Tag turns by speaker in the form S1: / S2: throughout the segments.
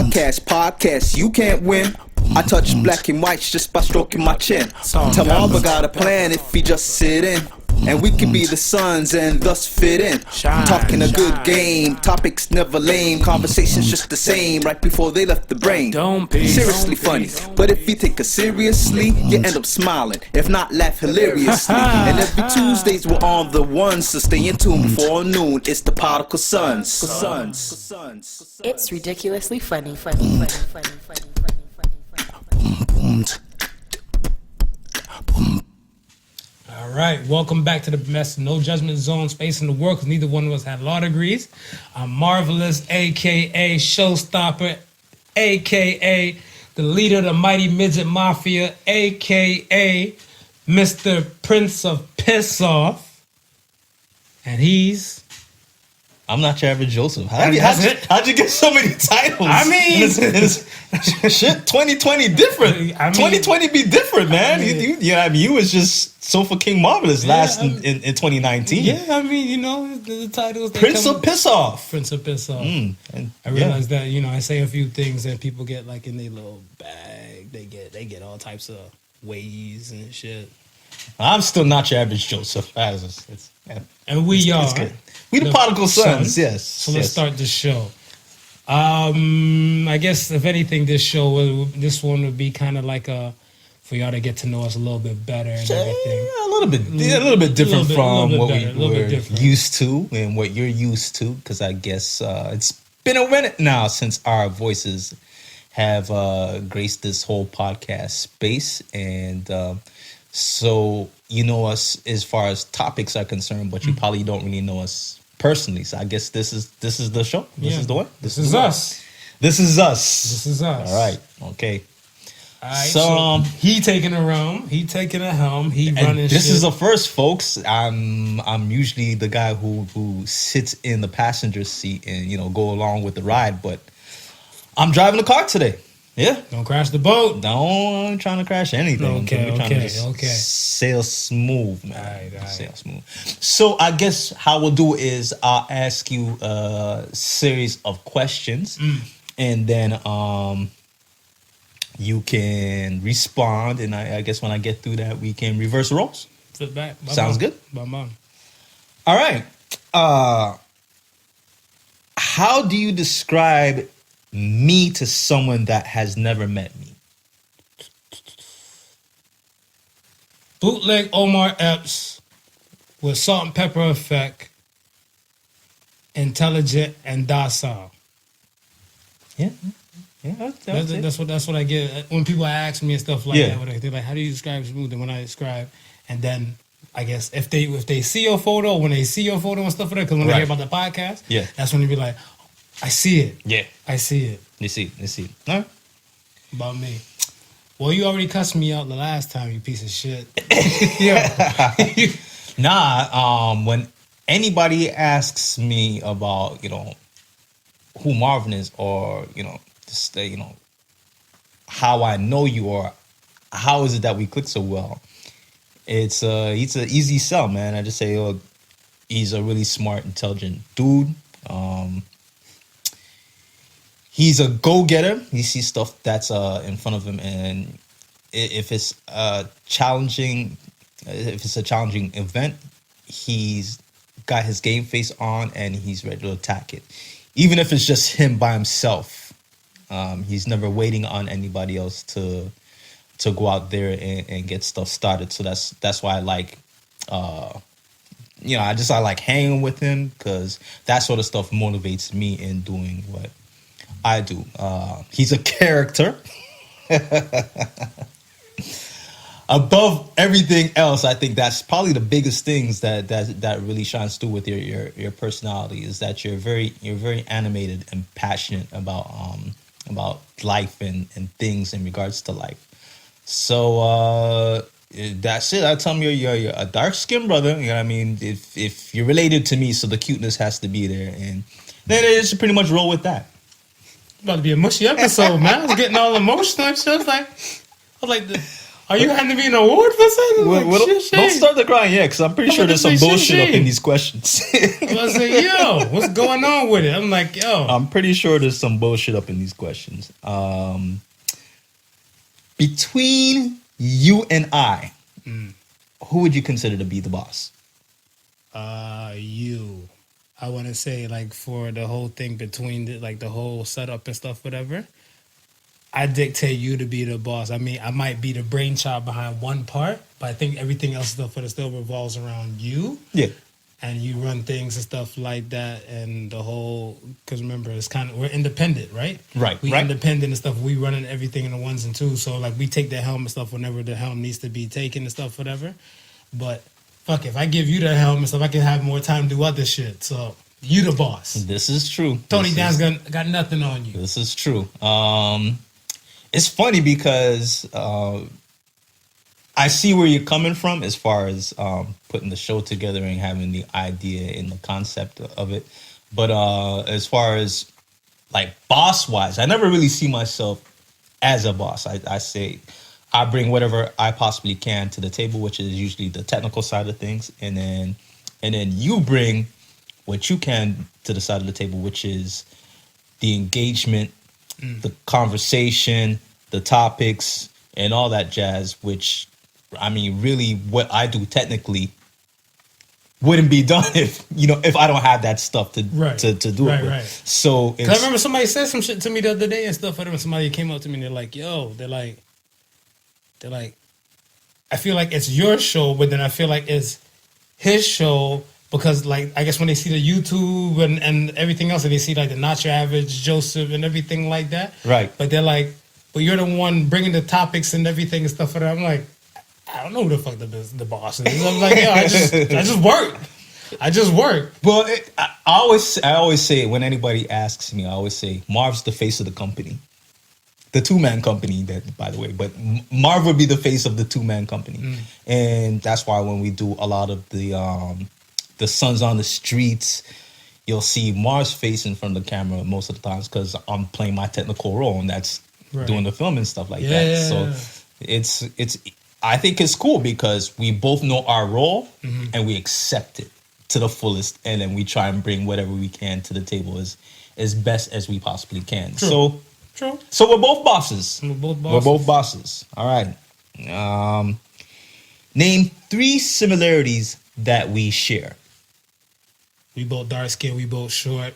S1: Podcast, you can't win. I touch black and whites just by stroking my chin. Tell Marva got a plan if he just sit in. And we can be the sons and thus fit in. Talking a good game, topics never lame. Conversations just the same right before they left the brain. Seriously funny, but if you take us seriously, you end up smiling. If not, laugh hilariously. And every Tuesdays we're on the one, so stay in tune before noon. It's the Podical Sons.
S2: It's ridiculously funny.
S3: All right, welcome back to the best no judgment zone space in the world, because neither one of us had law degrees. I'm Marvelous, a.k.a. Showstopper, a.k.a. the leader of the Mighty Midget Mafia, a.k.a. Mr. Prince of Piss Off. And he's...
S4: I'm not your average Joseph. How'd you get so many titles?
S3: I mean...
S4: shit, 2020 different. 2020 be different, man. You was just Sofa King Marvelous in 2019.
S3: Yeah, I mean, you know, the titles...
S4: Prince of Piss Off.
S3: Prince of Piss Off. I realize that, you know, I say a few things that people get like in their little bag. They get all types of ways and shit.
S4: I'm still not your average Joseph.
S3: And we are...
S4: Good. We the Podical Sons, yes.
S3: So let's start the show. I guess if anything, this one would be kind of like for y'all to get to know us a little bit better and everything.
S4: Yeah, a little bit different from what we're used to and what you're used to. Because I guess it's been a minute now since our voices have graced this whole podcast space, and so you know us as far as topics are concerned, but you probably don't really know us personally. So I guess this is the show. This is the one.
S3: This is us.
S4: This is us.
S3: This is us.
S4: All right. Okay.
S3: All right. So he taking the realm. He taking the helm. He running.
S4: This
S3: shit.
S4: is a first, folks. I'm usually the guy who sits in the passenger seat and go along with the ride, but I'm driving the car today. Yeah.
S3: Don't crash the boat.
S4: No, I'm trying to crash anything.
S3: Okay.
S4: Sail smooth, man.
S3: All right.
S4: Sail smooth. So I guess how we'll do is I'll ask you a series of questions, and then you can respond. And I guess when I get through that, we can reverse roles.
S3: Sit back.
S4: Sounds good.
S3: Bye.
S4: All right. How do you describe me to someone that has never met me?
S3: Bootleg Omar Epps with salt and pepper effect, intelligent and docile.
S4: Yeah,
S3: that's what I get when people ask me and stuff like that. They're like, "How do you describe Smooth?" And when I describe, and then I guess if they see your photo, when they see your photo and stuff like that, because when they hear about the podcast, that's when you be like, I see it.
S4: Yeah.
S3: I see it.
S4: You see. All right.
S3: About me. Well, you already cussed me out the last time, you piece of shit. Yeah.
S4: When anybody asks me about, who Marvin is, or, just, how I know you, or how is it that we click so well, it's an easy sell, man. I just say, he's a really smart, intelligent dude. He's a go-getter. He sees stuff that's in front of him, and if it's a challenging event, he's got his game face on and he's ready to attack it. Even if it's just him by himself, he's never waiting on anybody else to go out there and get stuff started. So that's why I like, I like hanging with him, because that sort of stuff motivates me in doing what I do. He's a character. Above everything else, I think that's probably the biggest things that really shines through with your personality, is that you're very animated and passionate about life and things in regards to life. So that's it. I tell him you're a dark skinned brother. You know what I mean? If you're related to me, so the cuteness has to be there, and then it should pretty much roll with that.
S3: About to be a mushy episode, man. I was getting all emotional and shit. I was like, Are you handing me an award for something?
S4: Don't start the crying yet, because I'm pretty sure there's some bullshit up in these questions.
S3: I was like, yo, what's going on with it? I'm like, yo.
S4: I'm pretty sure there's some bullshit up in these questions. Between you and I, who would you consider to be the boss?
S3: You. I want to say, like, for the whole thing between the whole setup and stuff, whatever. I dictate you to be the boss. I mean, I might be the brainchild behind one part, but I think everything else stuff still revolves around you.
S4: Yeah.
S3: And you run things and stuff like that, and the whole, because remember, it's kind of, we're independent, right?
S4: Right.
S3: We
S4: right.
S3: independent and stuff. We running everything in the ones and twos. So like we take the helm and stuff whenever the helm needs to be taken and stuff, whatever. But fuck, if I give you the helm and stuff, I can have more time to do other shit. So you the boss.
S4: This is true.
S3: Tony Dan's got nothing on you.
S4: This is true. It's funny because I see where you're coming from as far as putting the show together and having the idea and the concept of it. But as far as like boss wise, I never really see myself as a boss. I say I bring whatever I possibly can to the table, which is usually the technical side of things, and then you bring what you can to the side of the table, which is the engagement, the conversation, the topics, and all that jazz, which, I mean, really what I do technically wouldn't be done if I don't have that stuff to do it with. Right. So
S3: I remember somebody said some shit to me the other day and stuff. Whatever. Somebody came up to me and they're like, yo, they're like, I feel like it's your show, but then I feel like it's his show. Because, like, I guess when they see the YouTube and everything else, and they see, like, the Not Your Average Joseph and everything like that. Right. But they're like, but you're the one bringing the topics and everything and stuff. And I'm like, I don't know who the fuck the boss is. I'm like, yo, I just work. I just work.
S4: Well, I always say, when anybody asks me, I always say, Marv's the face of the company. The two-man company, that, by the way. But Marv would be the face of the two-man company. And that's why when we do a lot of the Sons on the Streets, you'll see Marv's face in front of the camera most of the times because I'm playing my technical role, and that's doing the film and stuff like that.
S3: Yeah.
S4: So it's I think it's cool because we both know our role and we accept it to the fullest, and then we try and bring whatever we can to the table as best as we possibly can.
S3: True.
S4: So we're both bosses.
S3: We're
S4: both bosses. All right. Name 3 similarities that we share.
S3: We both dark skinned, we both short,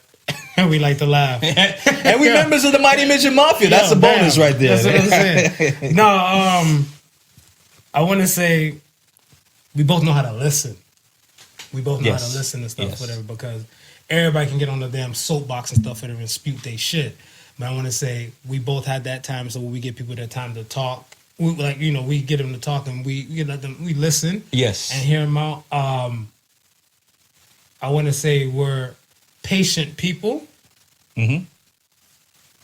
S3: and we like to laugh.
S4: And we members of the Mighty Midget Mafia. That's a bonus right there.
S3: That's what I'm saying. No, I want to say we both know how to listen. We both know how to listen and stuff, whatever, because everybody can get on the damn soapbox and stuff and spew they shit. But I want to say we both had that time, so when we give people their time to talk, we get them to talk and we let them, we listen.
S4: Yes.
S3: And hear them out. I want to say we're patient people.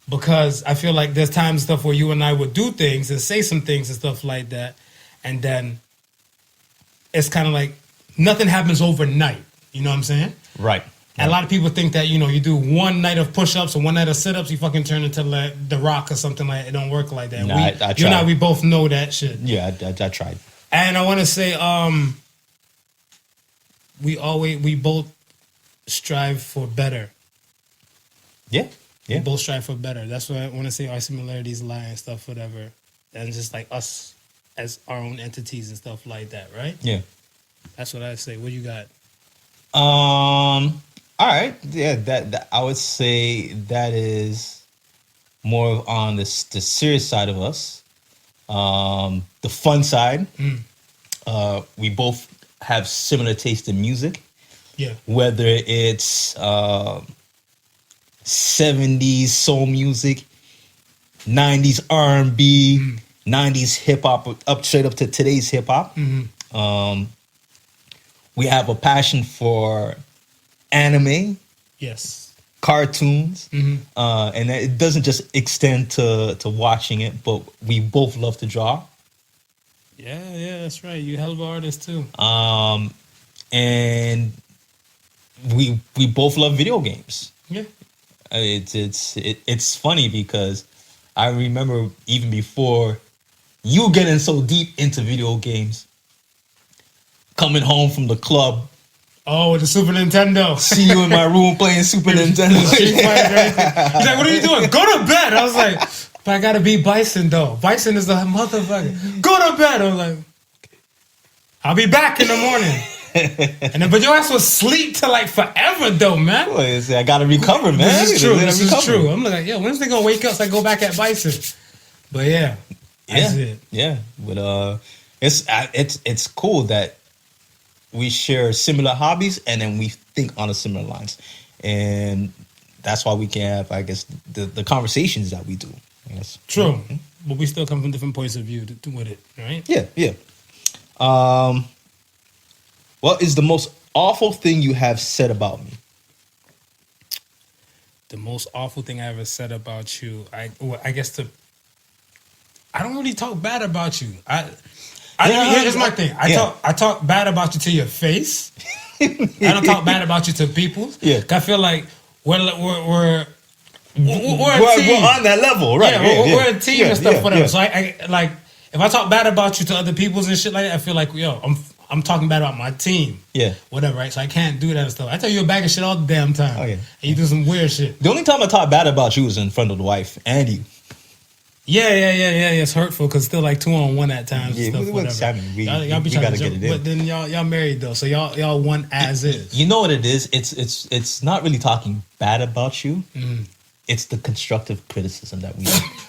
S3: Because I feel like there's times and stuff where you and I would do things and say some things and stuff like that. And then it's kind of like nothing happens overnight. You know what I'm saying?
S4: Right.
S3: And a lot of people think that, you do one night of push-ups or one night of sit-ups, you fucking turn into like The Rock or something like that. It don't work like that.
S4: Nah, I tried.
S3: You and I, we both know that shit.
S4: Yeah, I tried.
S3: And I want to say, we both strive for better.
S4: Yeah.
S3: We both strive for better. That's what I want to say. Our similarities lie and stuff, whatever. And just like us as our own entities and stuff like that, right?
S4: Yeah.
S3: That's what I say. What you got?
S4: All right. Yeah, that I would say that is more on the serious side of us. The fun side. We both have similar taste in music.
S3: Yeah.
S4: Whether it's 70s soul music, 90s R&B, 90s hip hop, straight up to today's hip hop. We have a passion for anime.
S3: Yes.
S4: Cartoons. And it doesn't just extend to watching it, but we both love to draw.
S3: Yeah, that's right. You hell of an artist too.
S4: And we both love video games.
S3: Yeah.
S4: It's funny because I remember even before You getting so deep into video games, coming home from the club,
S3: Oh, with the Super Nintendo.
S4: see you in my room playing Super Nintendo.
S3: Street Fighter, everything. He's like, what are you doing? Go to bed. I was like, but I gotta beat Bison though. Bison is a motherfucker. Go to bed. I was like, I'll be back in the morning. And then, but your ass was asleep till like forever though, man.
S4: Boy, I gotta recover, man.
S3: This is true.
S4: I gotta
S3: This is
S4: recover.
S3: true. I'm like, yo, when's they gonna wake up so I go back at Bison? But yeah, that's it.
S4: Yeah. But it's cool that we share similar hobbies and then we think on a similar lines, and that's why we can have, I guess, the conversations that we do. Yes.
S3: True, but we still come from different points of view with it, right?
S4: Yeah. What is the most awful thing you have said about me?
S3: The most awful thing I ever said about you, I guess I don't really talk bad about you. Here's my thing. I talk bad about you to your face. I don't talk bad about you to people.
S4: Yeah.
S3: I feel like we're a team.
S4: We're on that level, right?
S3: Yeah, we're a team and stuff, whatever.
S4: Yeah.
S3: So I like, if I talk bad about you to other people's and shit like that, I feel like, yo, I'm talking bad about my team.
S4: Yeah.
S3: Whatever, right? So I can't do that and stuff. I tell you a bag of shit all the damn time.
S4: Oh, yeah.
S3: And you do some weird shit.
S4: The only time I talk bad about you is in front of the wife and you.
S3: Yeah. It's hurtful because still like 2-on-1 at times.
S4: Yeah,
S3: and stuff, whatever.
S4: I mean,
S3: y'all be
S4: we
S3: trying
S4: gotta
S3: to
S4: get
S3: joke,
S4: it in.
S3: but then y'all married though, so y'all one as is.
S4: You know what it is? It's not really talking bad about you.
S3: Mm-hmm.
S4: It's the constructive criticism that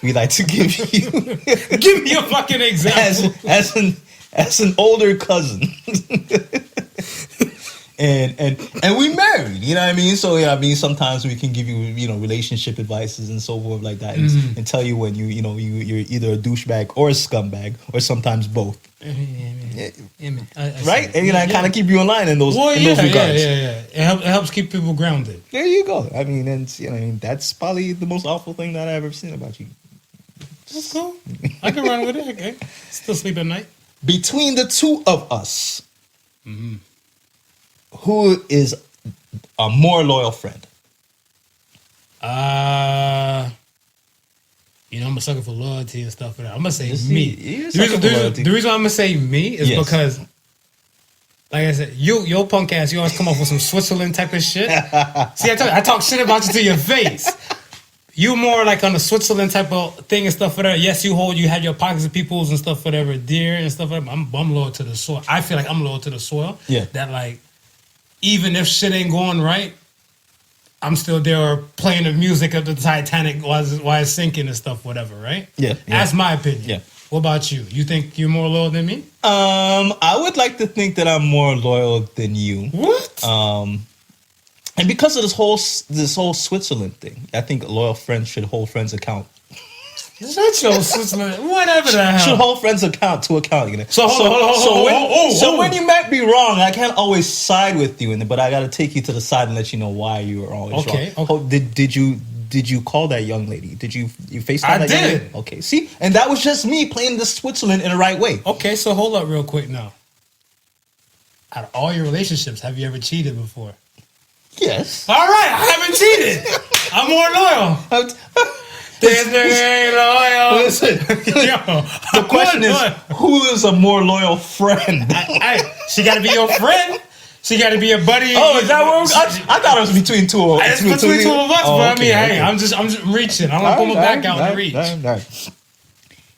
S4: we like to give you.
S3: Give me a fucking example.
S4: as an older cousin. And we married, you know what I mean? So yeah, I mean sometimes we can give you, relationship advices and so forth like that, and tell you when you're either a douchebag or a scumbag or sometimes both.
S3: Yeah, man. I
S4: Right?
S3: see.
S4: And I kind of keep you in line in those regards.
S3: Yeah. It helps keep people grounded.
S4: There you go. I mean, and that's probably the most awful thing that I've ever seen about you.
S3: That's cool. I can run with it. Okay. Still sleep at night.
S4: Between the two of us, who is a more loyal friend?
S3: I'm a sucker for loyalty and stuff. I'm gonna say
S4: Just
S3: me.
S4: you're a sucker for loyalty.
S3: The reason why I'm gonna say me is because, like I said, your punk ass, you always come up with some Switzerland type of shit. See, I talk shit about you to your face. You more like on the Switzerland type of thing and stuff, whatever. Yes, you have your pockets of peoples and stuff, whatever, dear and stuff, whatever. I'm loyal to the soil. I feel like I'm loyal to the soil.
S4: Yeah.
S3: That like, even if shit ain't going right, I'm still there playing the music of the Titanic while it's sinking and stuff, whatever, right?
S4: Yeah.
S3: That's my opinion.
S4: Yeah.
S3: What about you? You think you're more loyal than me?
S4: I would like to think that I'm more loyal than you.
S3: What?
S4: And because of this whole Switzerland thing, I think loyal friends should hold friends account.
S3: Shut your Switzerland. Whatever the hell.
S4: Should hold friends account.
S3: So hold on.
S4: When you might be wrong, I can't always side with you, but I got to take you to the side and let you know why you were always wrong.
S3: Okay.
S4: Did you call that young lady? Did you FaceTime
S3: I
S4: that young
S3: did.
S4: lady? Okay, see? And that was just me playing the Switzerland in the right way.
S3: Okay, so hold up real quick now. Out of all your relationships, have you ever cheated before?
S4: Yes.
S3: All right, I haven't cheated. I'm more loyal. Ain't loyal.
S4: Listen,
S3: Yo,
S4: the question is, who is a more loyal friend?
S3: She got to be your friend. She got to be a buddy.
S4: Oh, is that what I thought it was between two of us.
S3: It's between two of us,
S4: Oh,
S3: but
S4: okay,
S3: I mean,
S4: okay.
S3: hey, I'm just reaching. I want to pull my back out and reach.
S4: All right.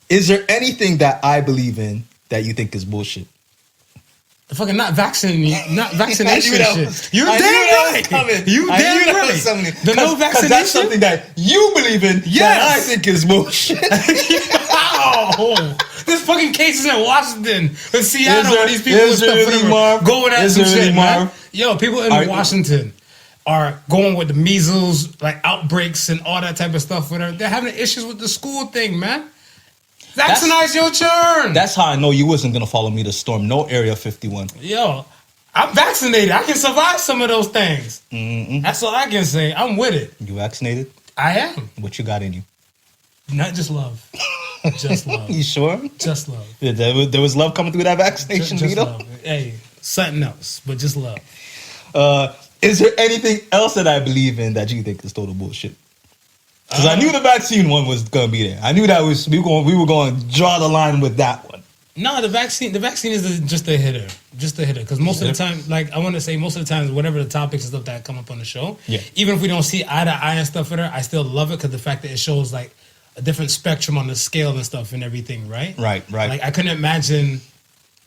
S4: Is there anything that I believe in that you think is bullshit?
S3: The fucking not vaccination shit. You're
S4: I knew
S3: damn
S4: that was
S3: right.
S4: coming.
S3: You
S4: I
S3: damn
S4: knew that
S3: right.
S4: was something.
S3: The no
S4: 'Cause
S3: vaccination.
S4: that's something that you believe in that I
S3: Yes.
S4: think is bullshit.
S3: Oh, there's fucking cases in Washington, in Seattle,
S4: Is
S3: where these people and
S4: there
S3: stuff
S4: really,
S3: whatever,
S4: Marv?
S3: going at
S4: Is
S3: some
S4: there really,
S3: shit, man.
S4: Marv?
S3: Yo, people in Washington are going with the measles, like outbreaks and all that type of stuff. Whatever, they're having issues with the school thing, man. Vaccinate your children.
S4: That's how I know you wasn't gonna follow me to storm no Area 51.
S3: Yo, I'm vaccinated. I can survive some of those things. That's all I can say. I'm with it.
S4: You vaccinated?
S3: I am.
S4: What you got in you?
S3: Not just love. Just love.
S4: You sure?
S3: Just love.
S4: There was love coming through that vaccination,
S3: Just
S4: Vito?
S3: love. Hey, something else, but just love.
S4: Is there anything else that I believe in that you think is total bullshit? Because I knew the vaccine one was gonna be there. I knew that we were going to draw the line with that one.
S3: No, the vaccine is just a hitter. Because most of the time, like I want to say, most of the times, whatever the topics and stuff that come up on the show, even if we don't see eye to eye and stuff with her, I still love it because the fact that it shows like a different spectrum on the scale and stuff and everything, right?
S4: Right.
S3: Like I couldn't imagine,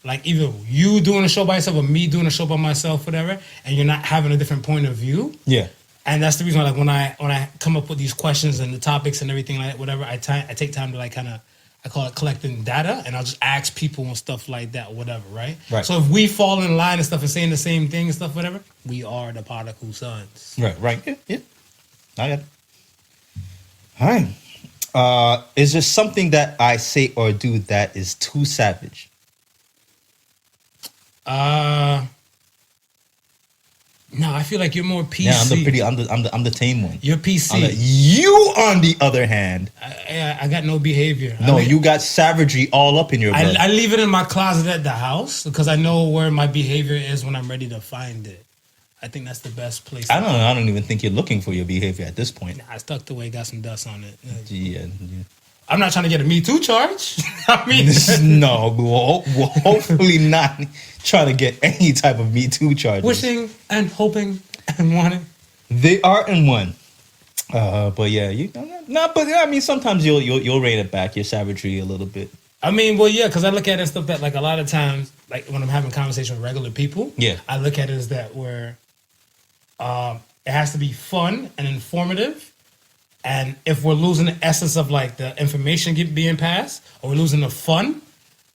S3: like either you doing a show by yourself or me doing a show by myself, whatever, and you're not having a different point of view.
S4: Yeah.
S3: And that's the reason why, like, when I come up with these questions and the topics and everything like that, whatever, I take time to like kind of, I call it collecting data, and I'll just ask people and stuff like that, whatever, right?
S4: Right.
S3: So if we fall in line and stuff and saying the same thing and stuff, whatever, we are the Podical Sons.
S4: Right. Yeah. I got it. All right. Is there something that I say or do that is too savage?
S3: No, I feel like you're more PC.
S4: Yeah, I'm the tame one.
S3: You're PC.
S4: You, on the other hand,
S3: I got no behavior.
S4: no, you got savagery all up in your blood.
S3: I leave it in my closet at the house because I know where my behavior is when I'm ready to find it. I think that's the best place.
S4: I don't even think you're looking for your behavior at this point.
S3: I stuck away, got some dust on it.
S4: Yeah.
S3: I'm not trying to get a Me Too charge. I mean,
S4: no, we'll hopefully not trying to get any type of Me Too charges.
S3: wishing and hoping and wanting.
S4: They are in one. But yeah, but I mean, sometimes you'll rein it back, your savagery a little bit.
S3: I mean, well, yeah, because I look at it and stuff that, like, a lot of times, like, when I'm having conversation with regular people, I look at it as that where it has to be fun and informative. And if we're losing the essence of, like, the information being passed, or we're losing the fun,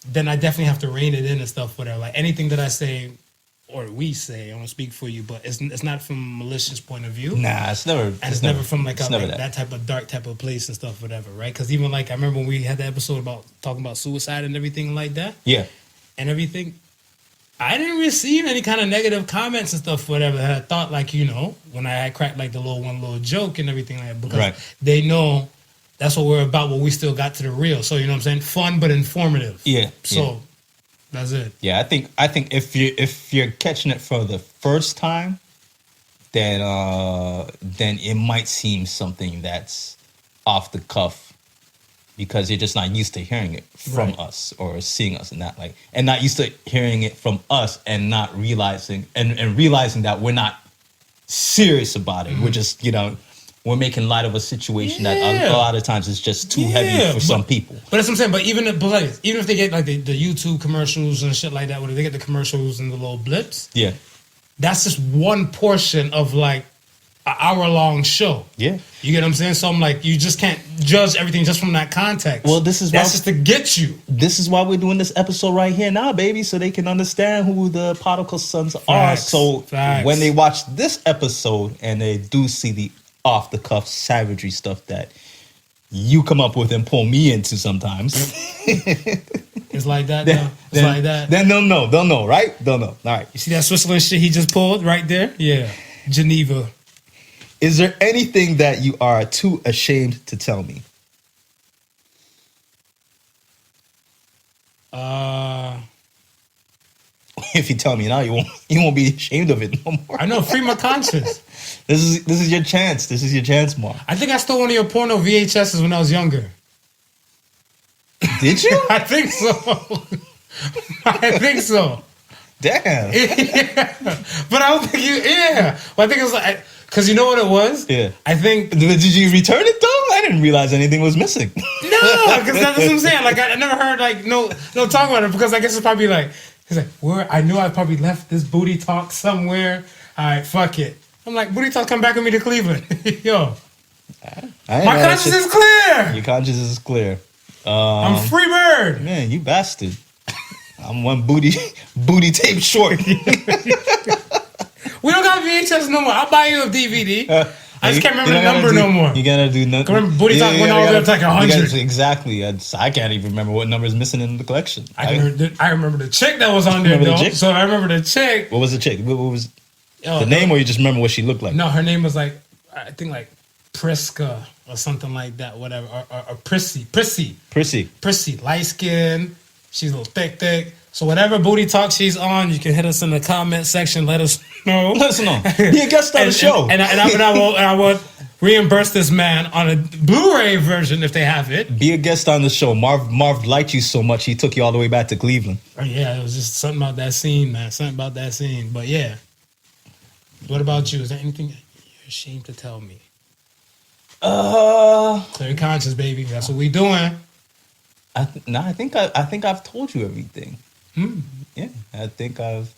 S3: then I definitely have to rein it in and stuff, whatever. Like, anything that I say, or we say, I don't speak for you, but it's not from a malicious point of view.
S4: Nah, it's never.
S3: And it's never from, like,
S4: that.
S3: that type of dark type of place and stuff, whatever, right? Because even, like, I remember when we had the episode about talking about suicide and everything like that.
S4: Yeah.
S3: And everything. I didn't receive any kind of negative comments and stuff, whatever. And I thought, like, when I had cracked, like, the one little joke and everything like that, because they know that's what we're about, but we still got to the real. So, you know what I'm saying? Fun, but informative.
S4: Yeah.
S3: So, that's it.
S4: Yeah, I think if you're catching it for the first time, then it might seem something that's off the cuff because you're just not used to hearing it from us or seeing us and not used to hearing it from us and not realizing and realizing that we're not serious about it. We're just, we're making light of a situation that a lot of times is just too heavy for some people.
S3: But that's what I'm saying. But even if they get like the YouTube commercials and shit like that, where they get the commercials and the little blips, that's just one portion of like an hour-long show. Yeah. You get what I'm saying? So I'm like, you just can't judge everything just from that context.
S4: Well,
S3: that's just to get you.
S4: This is why we're doing this episode right here now, baby, so they can understand who the Podical Sons are. So when they watch this episode and they do see the off-the-cuff savagery stuff that you come up with and pull me into sometimes.
S3: It's like that now. It's like that.
S4: Then they'll know, right? They'll know. All right.
S3: You see that Switzerland shit he just pulled right there? Yeah. Geneva.
S4: Is there anything that you are too ashamed to tell me? If you tell me now, you won't be ashamed of it no more.
S3: I know, free my conscience.
S4: This is your chance. This is your chance, Mark.
S3: I think I stole one of your porno VHSs when I was younger.
S4: Did you?
S3: I think so. I think so.
S4: Damn.
S3: Yeah. But I don't think you. Yeah. Well, I think it was like. Because you know what it was?
S4: Yeah.
S3: I think...
S4: Did you return it, though? I didn't realize anything was missing.
S3: No, because that's what I'm saying. Like, I never heard, like, no talk about it, because I guess it's probably like... He's like, I knew I probably left this booty talk somewhere. All right, fuck it. I'm like, booty talk, come back with me to Cleveland. Yo. My conscience is clear.
S4: Your conscience is clear.
S3: I'm free bird.
S4: Man, you bastard. I'm one booty tape short.
S3: We don't got VHS no more. I'll buy you a DVD. I just can't remember the number no more.
S4: You gotta do nothing.
S3: Remember, Booty Talk went all the way up to like 100.
S4: Exactly. I can't even remember what number is missing in the collection.
S3: I remember the chick that was on there, though. So I remember the chick.
S4: What was the chick? What was the name, or you just remember what she looked like?
S3: No, her name was like, I think like Priska or something like that, whatever. Or Prissy. Light skin. She's a little thick. So whatever booty talk she's on, you can hit us in the comment section. Let us know.
S4: Let us know. Be a guest on the show.
S3: And I will reimburse this man on a Blu-ray version if they have it.
S4: Be a guest on the show. Marv liked you so much, he took you all the way back to Cleveland.
S3: Oh, yeah, it was just something about that scene, man. Something about that scene. But yeah. What about you? Is there anything you're ashamed to tell me? Clear your conscience, baby. That's what we doing.
S4: I think I've told you everything. Yeah, I think I've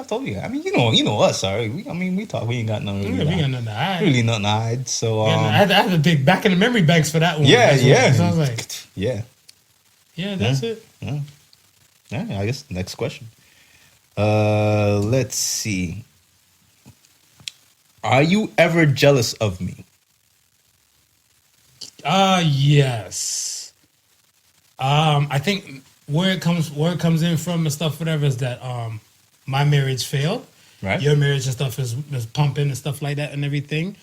S4: told you. I mean, you know us, sorry. We talk. We ain't got nothing.
S3: We got nothing to hide.
S4: Really nothing to hide. So
S3: I had to dig back in the memory banks for that one.
S4: Yeah.
S3: So I was like,
S4: yeah,
S3: that's it.
S4: Yeah. I guess next question. Let's see. Are you ever jealous of me?
S3: Yes. I think where it comes in from and stuff, whatever, is that my marriage failed.
S4: Right.
S3: Your marriage and stuff is pumping and stuff like that and everything.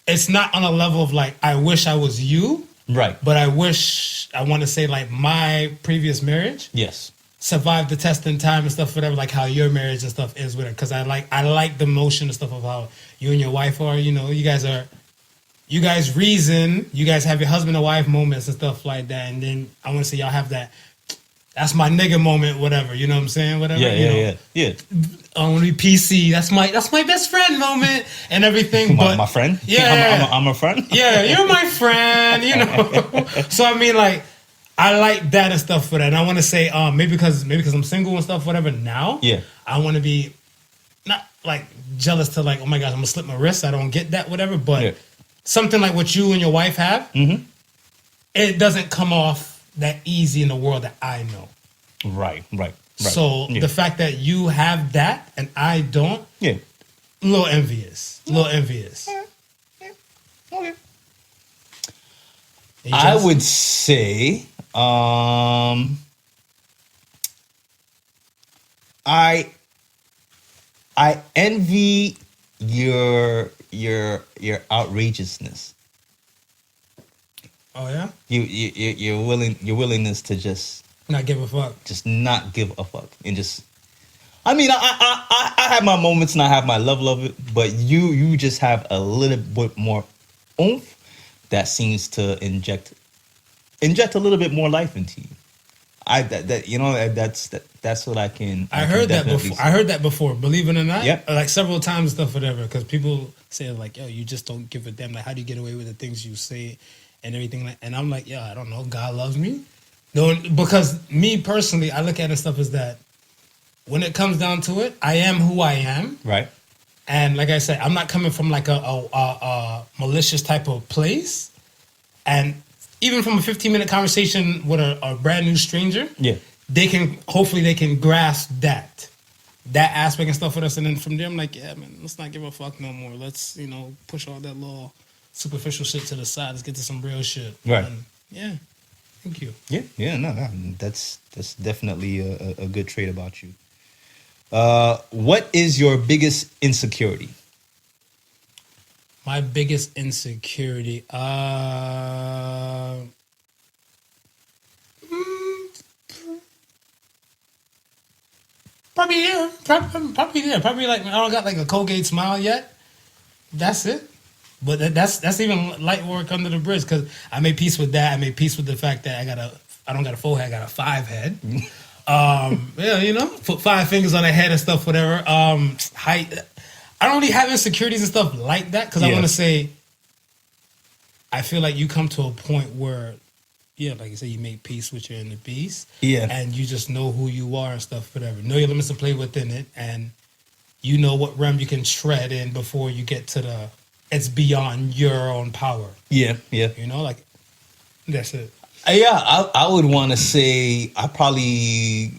S3: It's not on a level of like, I wish I was you.
S4: Right.
S3: But I want to say like my previous marriage.
S4: Yes.
S3: Survived the test in time and stuff, whatever, like how your marriage and stuff is with it. Because I like the motion and stuff of how you and your wife are, you guys reason, you guys have your husband and wife moments and stuff like that. And then I want to say y'all have that's my nigga moment, whatever, you know what I'm saying? Whatever.
S4: Yeah.
S3: I want to be PC. That's my best friend moment and everything. But
S4: my friend?
S3: Yeah.
S4: I'm a friend?
S3: Yeah, you're my friend, So I mean, like, I like that and stuff for that. And I want to say, maybe because I'm single and stuff, whatever. Now,
S4: yeah,
S3: I want to be not like jealous to like, oh my gosh, I'm gonna slip my wrist. I don't get that, whatever. But something like what you and your wife have, it doesn't come off that easy in the world that I know.
S4: Right.
S3: So the fact that you have that and I don't, a little envious.
S4: Okay. I would say, I envy your outrageousness.
S3: Oh yeah.
S4: Your willingness to just
S3: not give a fuck.
S4: Just not give a fuck and just. I mean, I have my moments and I have my level of it, but you just have a little bit more oomph that seems to inject a little bit more life into you. That's what I can.
S3: I heard that before.
S4: Say.
S3: I heard that before. Believe it or not,
S4: yeah,
S3: like several times and stuff, whatever. Because people say like, "Yo, you just don't give a damn." Like, how do you get away with the things you say and everything? And I'm like, "Yeah, I don't know. God loves me." No, because me personally, I look at it stuff as that. When it comes down to it, I am who I am.
S4: Right.
S3: And like I said, I'm not coming from like a malicious type of place. And even from a 15-minute conversation with a brand new stranger, they can grasp that aspect and stuff with us. And then from there, I'm like, yeah, man, let's not give a fuck no more. Let's, push all that little superficial shit to the side. Let's get to some real shit.
S4: Right.
S3: And, yeah. Thank you.
S4: Yeah, no, that's definitely a good trait about you. What is your biggest insecurity?
S3: My biggest insecurity, probably there. Probably like I don't got like a Colgate smile yet. That's it. But that's even light work under the bridge because I made peace with that. I made peace with the fact that I don't got a 4 head, I got a 5 head. Put 5 fingers on the head and stuff, whatever. Height. I don't really have insecurities and stuff like that because I want to say, I feel like you come to a point where, like you said, you make peace with your inner beast. Yeah. And you just know who you are and stuff, whatever. Know your limits and play within it. And you know what realm you can tread in before you get to it's beyond your own power. Yeah. Like, that's it.
S4: Yeah, I would want to say I probably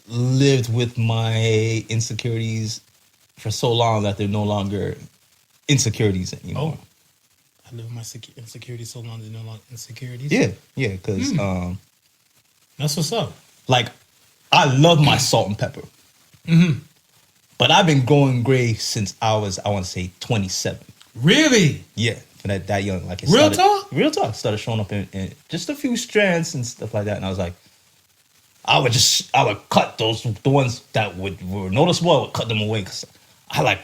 S4: lived with my insecurities for so long that they're no longer insecurities anymore.
S3: Oh, I live with my insecurities so long they're no longer insecurities?
S4: Yeah, because...
S3: that's what's up.
S4: Like, I love my salt and pepper. Mm-hmm. But I've been growing gray since I want to say 27.
S3: Really?
S4: Yeah. That young, like
S3: Real talk
S4: started showing up in just a few strands and stuff like that, and I was like, I would cut the ones that were noticeable. I would cut them away because I like,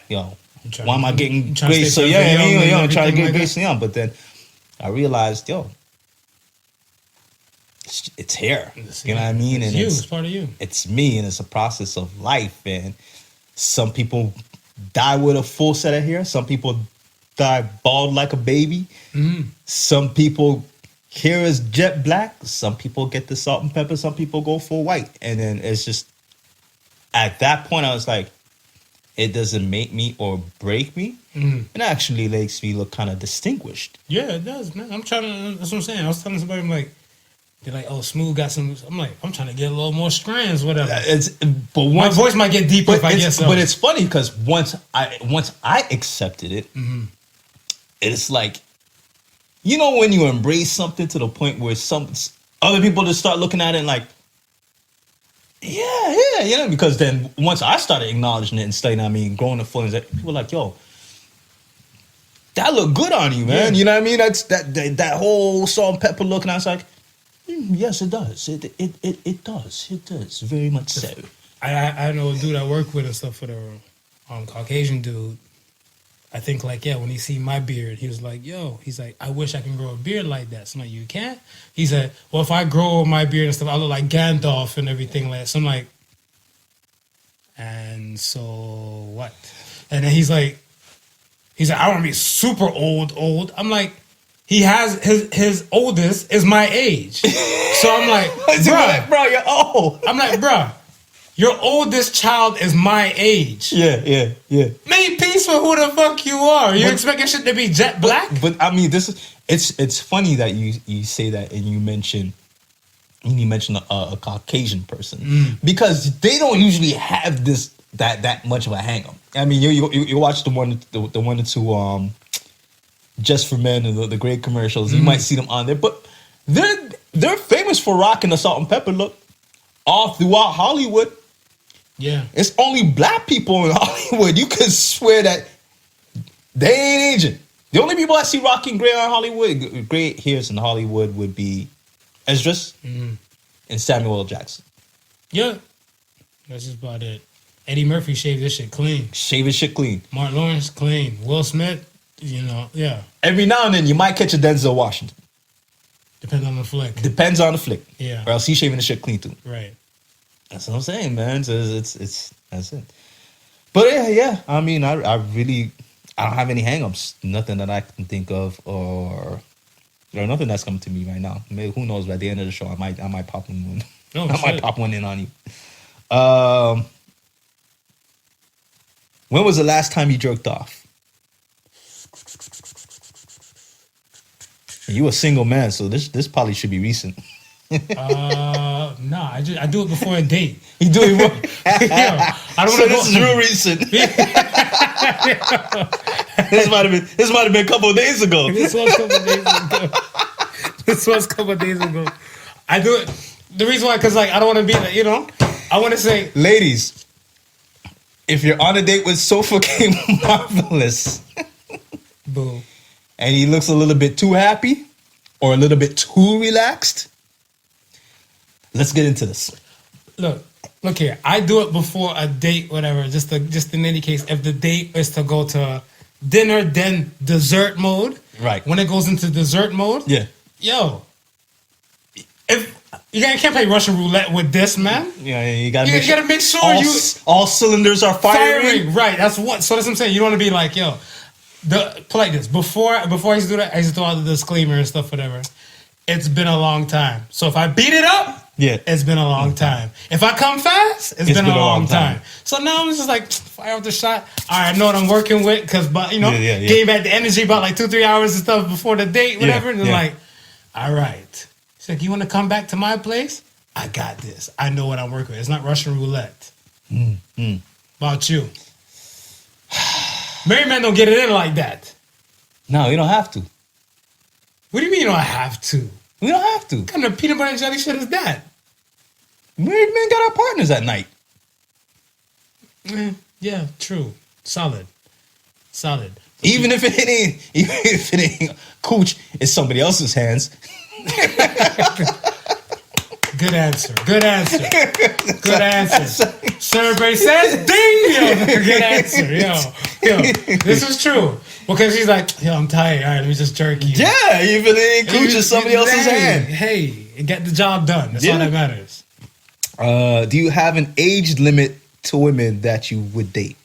S4: Why am I getting
S3: trying to
S4: Grace so
S3: stay
S4: young?
S3: forever young and
S4: I'm trying to
S3: everything
S4: get
S3: like
S4: Grace so young. But then I realized, it's here. You know what I mean?
S3: It's
S4: And
S3: you. It's part of you.
S4: It's me, and it's a process of life. And some people die with a full set of hair. Some people die bald like a baby. Some people hair is jet black. Some people get the salt and pepper. Some people go full white. And then it's just, at that point, I was like, it doesn't make me or break me. It actually makes me look kind of distinguished.
S3: Yeah, it does, man. I'm trying to. That's what I'm saying. I was telling somebody, I'm like, they're like, oh, Smooth got some. I'm like, I'm trying to get a little more strands, whatever. My voice might get deeper if I get some.
S4: But it's funny because once I accepted it, it's like, you know, when you embrace something to the point where some other people just start looking at it and like, yeah, because then once I started acknowledging it and studying, I mean, growing the feelings, people were like, yo, that look good on you, man.
S3: Yeah.
S4: You know what I mean? That's that whole salt and pepper look, and I was like, yes, it does. It does. It does. Very much so.
S3: I know a dude I work with and stuff for the Caucasian dude. I think like, when he see my beard, he was like, yo, he's like, I wish I can grow a beard like that. So I'm like, you can't? He said, well, if I grow my beard and stuff, I look like Gandalf and everything like that. So I'm like, and so what? And then he's like, I want to be super old. I'm like, he has his oldest is my age. So I'm like,
S4: bro, you're old.
S3: I'm like, bro, your oldest child is my age.
S4: Yeah.
S3: Make peace with who the fuck you are. You expecting shit to be jet black?
S4: But I mean, it's funny that you say that and you mention a Caucasian person because they don't usually have that much of a hang up. I mean, you watch the one or two Just for Men and the great commercials. You might see them on there, but they're famous for rocking the salt and pepper look all throughout Hollywood.
S3: Yeah,
S4: it's only black people in Hollywood. You could swear that they ain't aging. The only people I see rocking gray on Hollywood, gray hairs in Hollywood, would be Esdras and Samuel L. Jackson.
S3: Yeah, that's just about it. Eddie Murphy shaved this shit clean.
S4: Shave his shit clean.
S3: Mark Lawrence clean. Will Smith, yeah.
S4: Every now and then you might catch a Denzel Washington.
S3: Depends on the flick.
S4: Depends on the flick.
S3: Yeah.
S4: Or else he's shaving the shit clean too.
S3: Right.
S4: That's what I'm saying, man. So it's that's it. But yeah. I mean, I don't have any hangups. Nothing that I can think of, or nothing that's coming to me right now. Maybe who knows? By the end of the show, I might pop one. Might pop one in on you. When was the last time you jerked off? You a single man, so this probably should be recent.
S3: No, I do it before a date.
S4: You do it.
S3: I don't want to
S4: So this is real recent. This might have been a couple of days ago.
S3: This was a couple of days ago. I do it. The reason why, because like I don't want to be, I want to say,
S4: ladies, if you're on a date with Sofa King Marvelous,
S3: boo,
S4: and he looks a little bit too happy or a little bit too relaxed, let's get into this. Look
S3: here. I do it before a date, whatever. Just in any case, if the date is to go to dinner, then dessert mode.
S4: Right.
S3: When it goes into dessert mode, yo, if you can't play Russian roulette with this, man.
S4: Yeah, you gotta
S3: make sure
S4: all cylinders are firing.
S3: Right. That's what I'm saying. You don't want to be like, yo, like this. Before I used to do that, I used to throw out the disclaimer and stuff, whatever. It's been a long time. So if I beat it up, it's been a long time. If I come fast, it's been a long time. So now I'm just like, fire out the shot. All right, I know what I'm working with because, gave back the energy about like 2-3 hours and stuff before the date, whatever. And then like, all right. She's like, you want to come back to my place? I got this. I know what I'm working with. It's not Russian roulette. About you. Married men don't get it in like that.
S4: No, you don't have to.
S3: What do you mean you don't have to?
S4: We don't have to.
S3: What kind of peanut butter and jelly shit is that?
S4: Married men got our partners at night.
S3: Yeah, true. Solid.
S4: Even if it ain't cooch, it's somebody else's hands.
S3: Good answer. Good answer. Good answer. Survey says ding. Yo, good answer. Yo, this is true. Because she's like, yo, I'm tired. All right, let me just jerk you.
S4: Yeah, even in cooch in somebody else's hand.
S3: Hey, get the job done. That's all that matters.
S4: Do you have an age limit to women that you would date?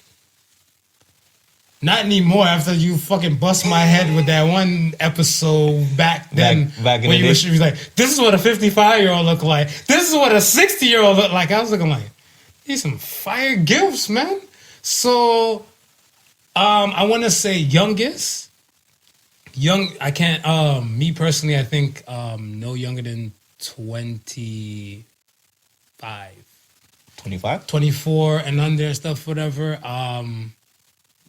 S3: Not anymore. After you fucking bust my head with that one episode back then,
S4: back in
S3: when
S4: the
S3: you
S4: day.
S3: was like, "This is what a 55-year-old look like. This is what a 60-year-old look like." I was looking like, these some fire gifts, man. So, I want to say youngest. I can't. Me personally, I think no younger than 25.
S4: 25?
S3: 24 and under and stuff, whatever.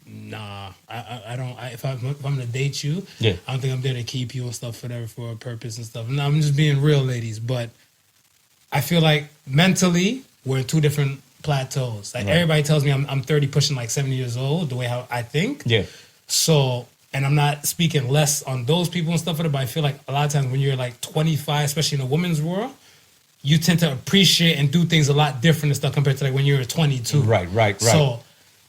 S3: Nah, I don't. If I'm gonna date you,
S4: Yeah.
S3: I don't think I'm there to keep you and stuff, whatever, for a purpose and stuff. No, I'm just being real, ladies. But I feel like mentally we're in two different plateaus. Like everybody tells me I'm 30, pushing like 70 years old. The way how I think.
S4: Yeah.
S3: So, and I'm not speaking less on those people and stuff, but I feel like a lot of times when you're like 25, especially in the women's world, you tend to appreciate and do things a lot different and stuff compared to like when you're 22.
S4: Right.
S3: So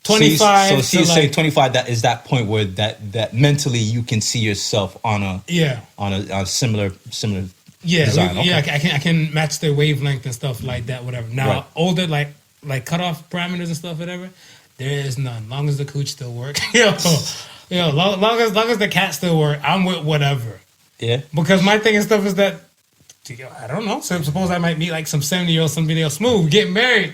S3: 25.
S4: So she's
S3: to
S4: saying
S3: like,
S4: 25. That is that point where that mentally you can see yourself on a similar
S3: yeah,
S4: design. Okay.
S3: I can match their wavelength and stuff like that, whatever. Now
S4: Right.
S3: older, like cutoff parameters and stuff, whatever. There is none. Long as the cooch still work, long as the cat still work, I'm with whatever.
S4: Yeah.
S3: Because my thing and stuff is that, I don't know. So suppose I might meet like some 70-year-old, somebody else smooth, get married.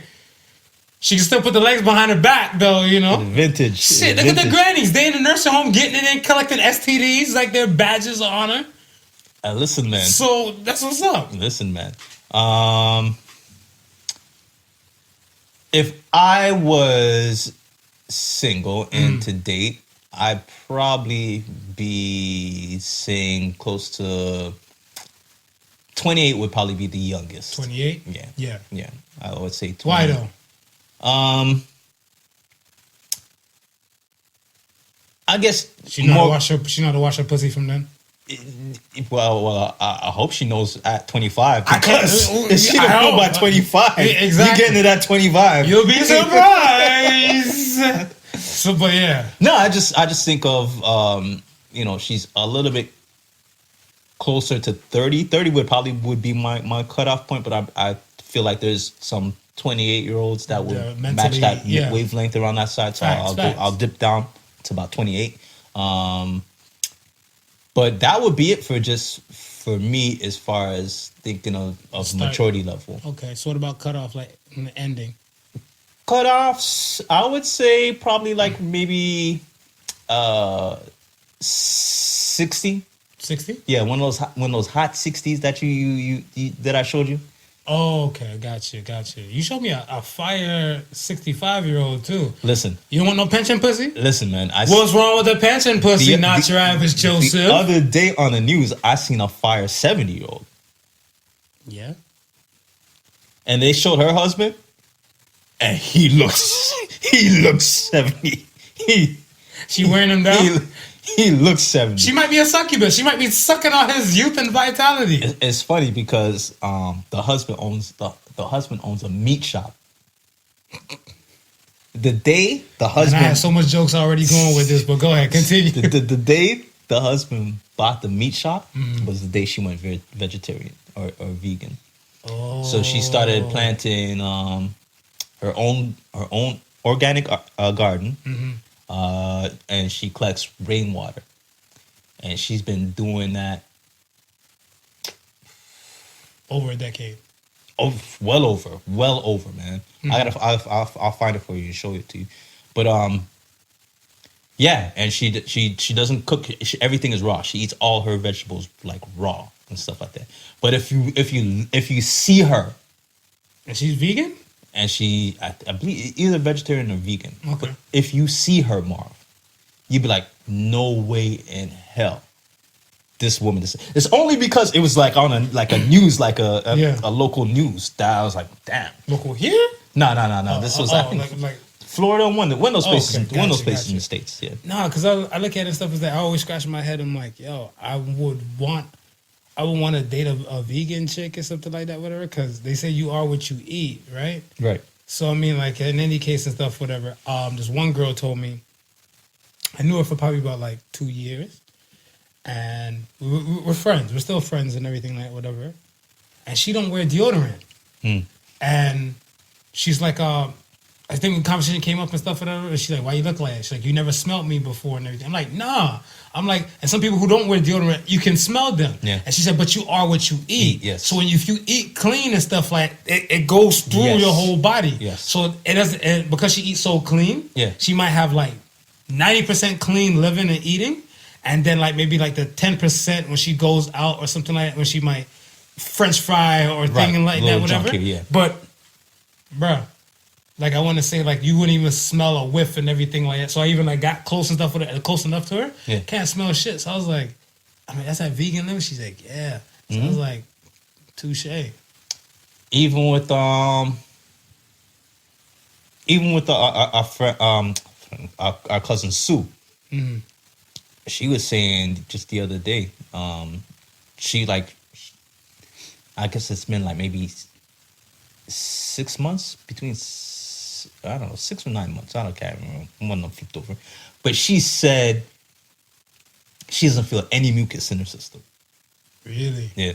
S3: She can still put the legs behind her back, though, you know?
S4: Vintage.
S3: Shit, look at the grannies. They in the nursing home getting it in, collecting STDs like their badges of honor.
S4: Listen, man.
S3: So that's what's up.
S4: Listen, man. If I was single and to date, I'd probably be saying close to 28 would probably be the youngest.
S3: 28?
S4: Yeah. I would say 20.
S3: Why though?
S4: I guess
S3: She know how to wash her pussy from then?
S4: Well, I hope she knows at 25.
S3: I can't-
S4: Because if she don't
S3: I
S4: know by
S3: hope.
S4: 25,
S3: Exactly.
S4: you're getting it at 25.
S3: You'll be surprised. So, but yeah.
S4: No, I just think of she's a little bit closer to 30. 30 would be my cutoff point, but I feel like there's some 28-year-olds that would match that wavelength around that side. So I'll dip down to about 28. But that would be it for me as far as thinking of maturity level.
S3: Okay, so what about cutoff, like in the ending?
S4: Cutoffs, I would say probably like maybe 60.
S3: 60?
S4: Yeah, one of those hot 60s that you that I showed you.
S3: Oh, okay, got you. You showed me a fire 65-year-old too.
S4: Listen.
S3: You don't want no pension pussy?
S4: Listen, man.
S3: What's wrong with the pension pussy? Not your average Joseph.
S4: The other day on the news, I seen a fire 70-year-old.
S3: Yeah.
S4: And they showed her husband, and he looks 70.
S3: She wearing him down?
S4: He looks 70.
S3: She might be a succubus. She might be sucking on his youth and vitality.
S4: It's funny because the husband owns a meat shop. The day the husband,
S3: and I have so much jokes already going with this, but go ahead, continue.
S4: the day the husband bought the meat shop was the day she went vegetarian or vegan.
S3: Oh.
S4: So she started planting her own organic garden. And she collects rainwater, and she's been doing that
S3: over a decade.
S4: Oh, well over, man. I'll find it for you and show it to you. But yeah, and she doesn't cook. Everything is raw. She eats all her vegetables like raw and stuff like that. But if you see her,
S3: and she's vegan.
S4: And I believe either vegetarian or vegan.
S3: Okay.
S4: But if you see her, Marv, you'd be like, no way in hell this woman is. It's only because it was like on a news, like a local news that I was like, damn.
S3: Local here?
S4: No. This was like Florida, one of those places in the States. Yeah.
S3: No, because I look at it and stuff is that I always scratch my head. I'm like, yo, I would want I would want to date a vegan chick or something like that, whatever, because they say you are what you eat, right?
S4: Right.
S3: So I mean, like in any case and stuff, whatever. This one girl told me, I knew her for probably about like 2 years, and we're friends. We're still friends and everything like whatever. And she don't wear deodorant, and she's like, I think when conversation came up and stuff, whatever, she's like, why you look like that? She's like, you never smelled me before and everything. I'm like, nah. I'm like, and some people who don't wear deodorant, you can smell them.
S4: Yeah.
S3: And she said, but you are what you eat.
S4: Yes.
S3: So if you eat clean and stuff like it goes through
S4: Yes.
S3: your whole body.
S4: Yes.
S3: So it doesn't, and because she eats so clean,
S4: Yeah.
S3: she might have like 90% clean living and eating. And then like maybe like the 10% when she goes out or something like that, when she might French fry or thing like that,
S4: Little
S3: whatever.
S4: junkie, yeah.
S3: But, bruh, like I want to say, like you wouldn't even smell a whiff and everything like that. So I even like got close and stuff with her, close enough to her.
S4: Yeah.
S3: Can't smell shit. So I was like, I mean, that's that vegan living. She's like, yeah. So I was like, touche.
S4: Even with our friend, our cousin Sue, she was saying just the other day, she like, I guess it's been like maybe 6 months, between, I don't know, 6 or 9 months. Can't remember. One of them flipped over. But she said she doesn't feel any mucus in her system.
S3: Really?
S4: Yeah.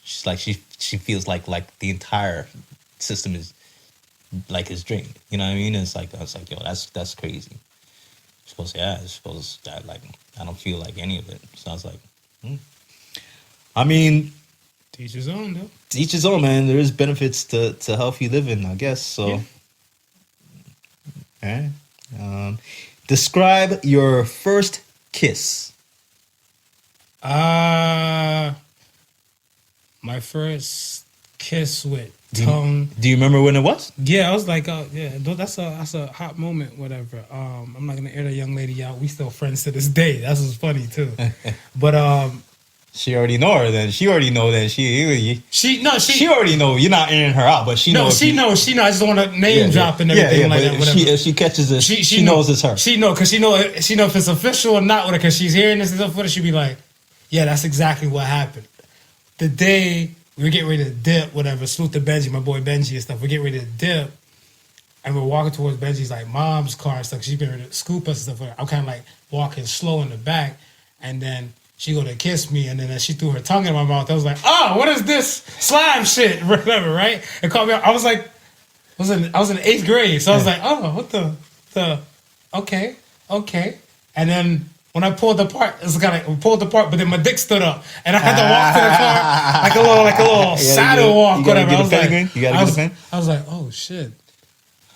S4: She's like, she feels like the entire system is like is drained. You know what I mean? It's like, I was like, yo, that's crazy. She goes, yeah, I suppose that like, I don't feel like any of it. So I was like, I mean,
S3: Teach his own, though.
S4: to each his own, man. There is benefits to healthy living, I guess. So,
S3: Yeah.
S4: alright. Describe your first kiss.
S3: My first kiss with tongue.
S4: Do you remember when it was?
S3: Yeah, I was like, that's a hot moment, whatever. I'm not gonna air that young lady out. We still friends to this day. That's what's funny too. But
S4: She already know her then. She already know that she already know you're not airing her out, but she knows.
S3: She knows. I just don't want to name drop and everything like that. Whatever.
S4: If she catches it, she knows it's her.
S3: She know because she know if it's official or not. Whatever. Because she's hearing this and stuff with her, she'll be like, "Yeah, that's exactly what happened." The day we were getting ready to dip, whatever. Salute to Benji, my boy Benji and stuff. We're getting ready to dip, and we're walking towards Benji's like mom's car and stuff. She's been ready to scoop us and stuff. I'm kind of like walking slow in the back, and then she go to kiss me, and then she threw her tongue in my mouth. I was like, "Oh, what is this slime shit?" Whatever, right? It called me out. I was like, I was in 8th grade, so I was like, "Oh, what the okay." And then when I pulled apart, it's kind of pulled apart, but then my dick stood up, and I had to walk to the car like a little saddle walk, whatever. I was like, I was like, "Oh shit."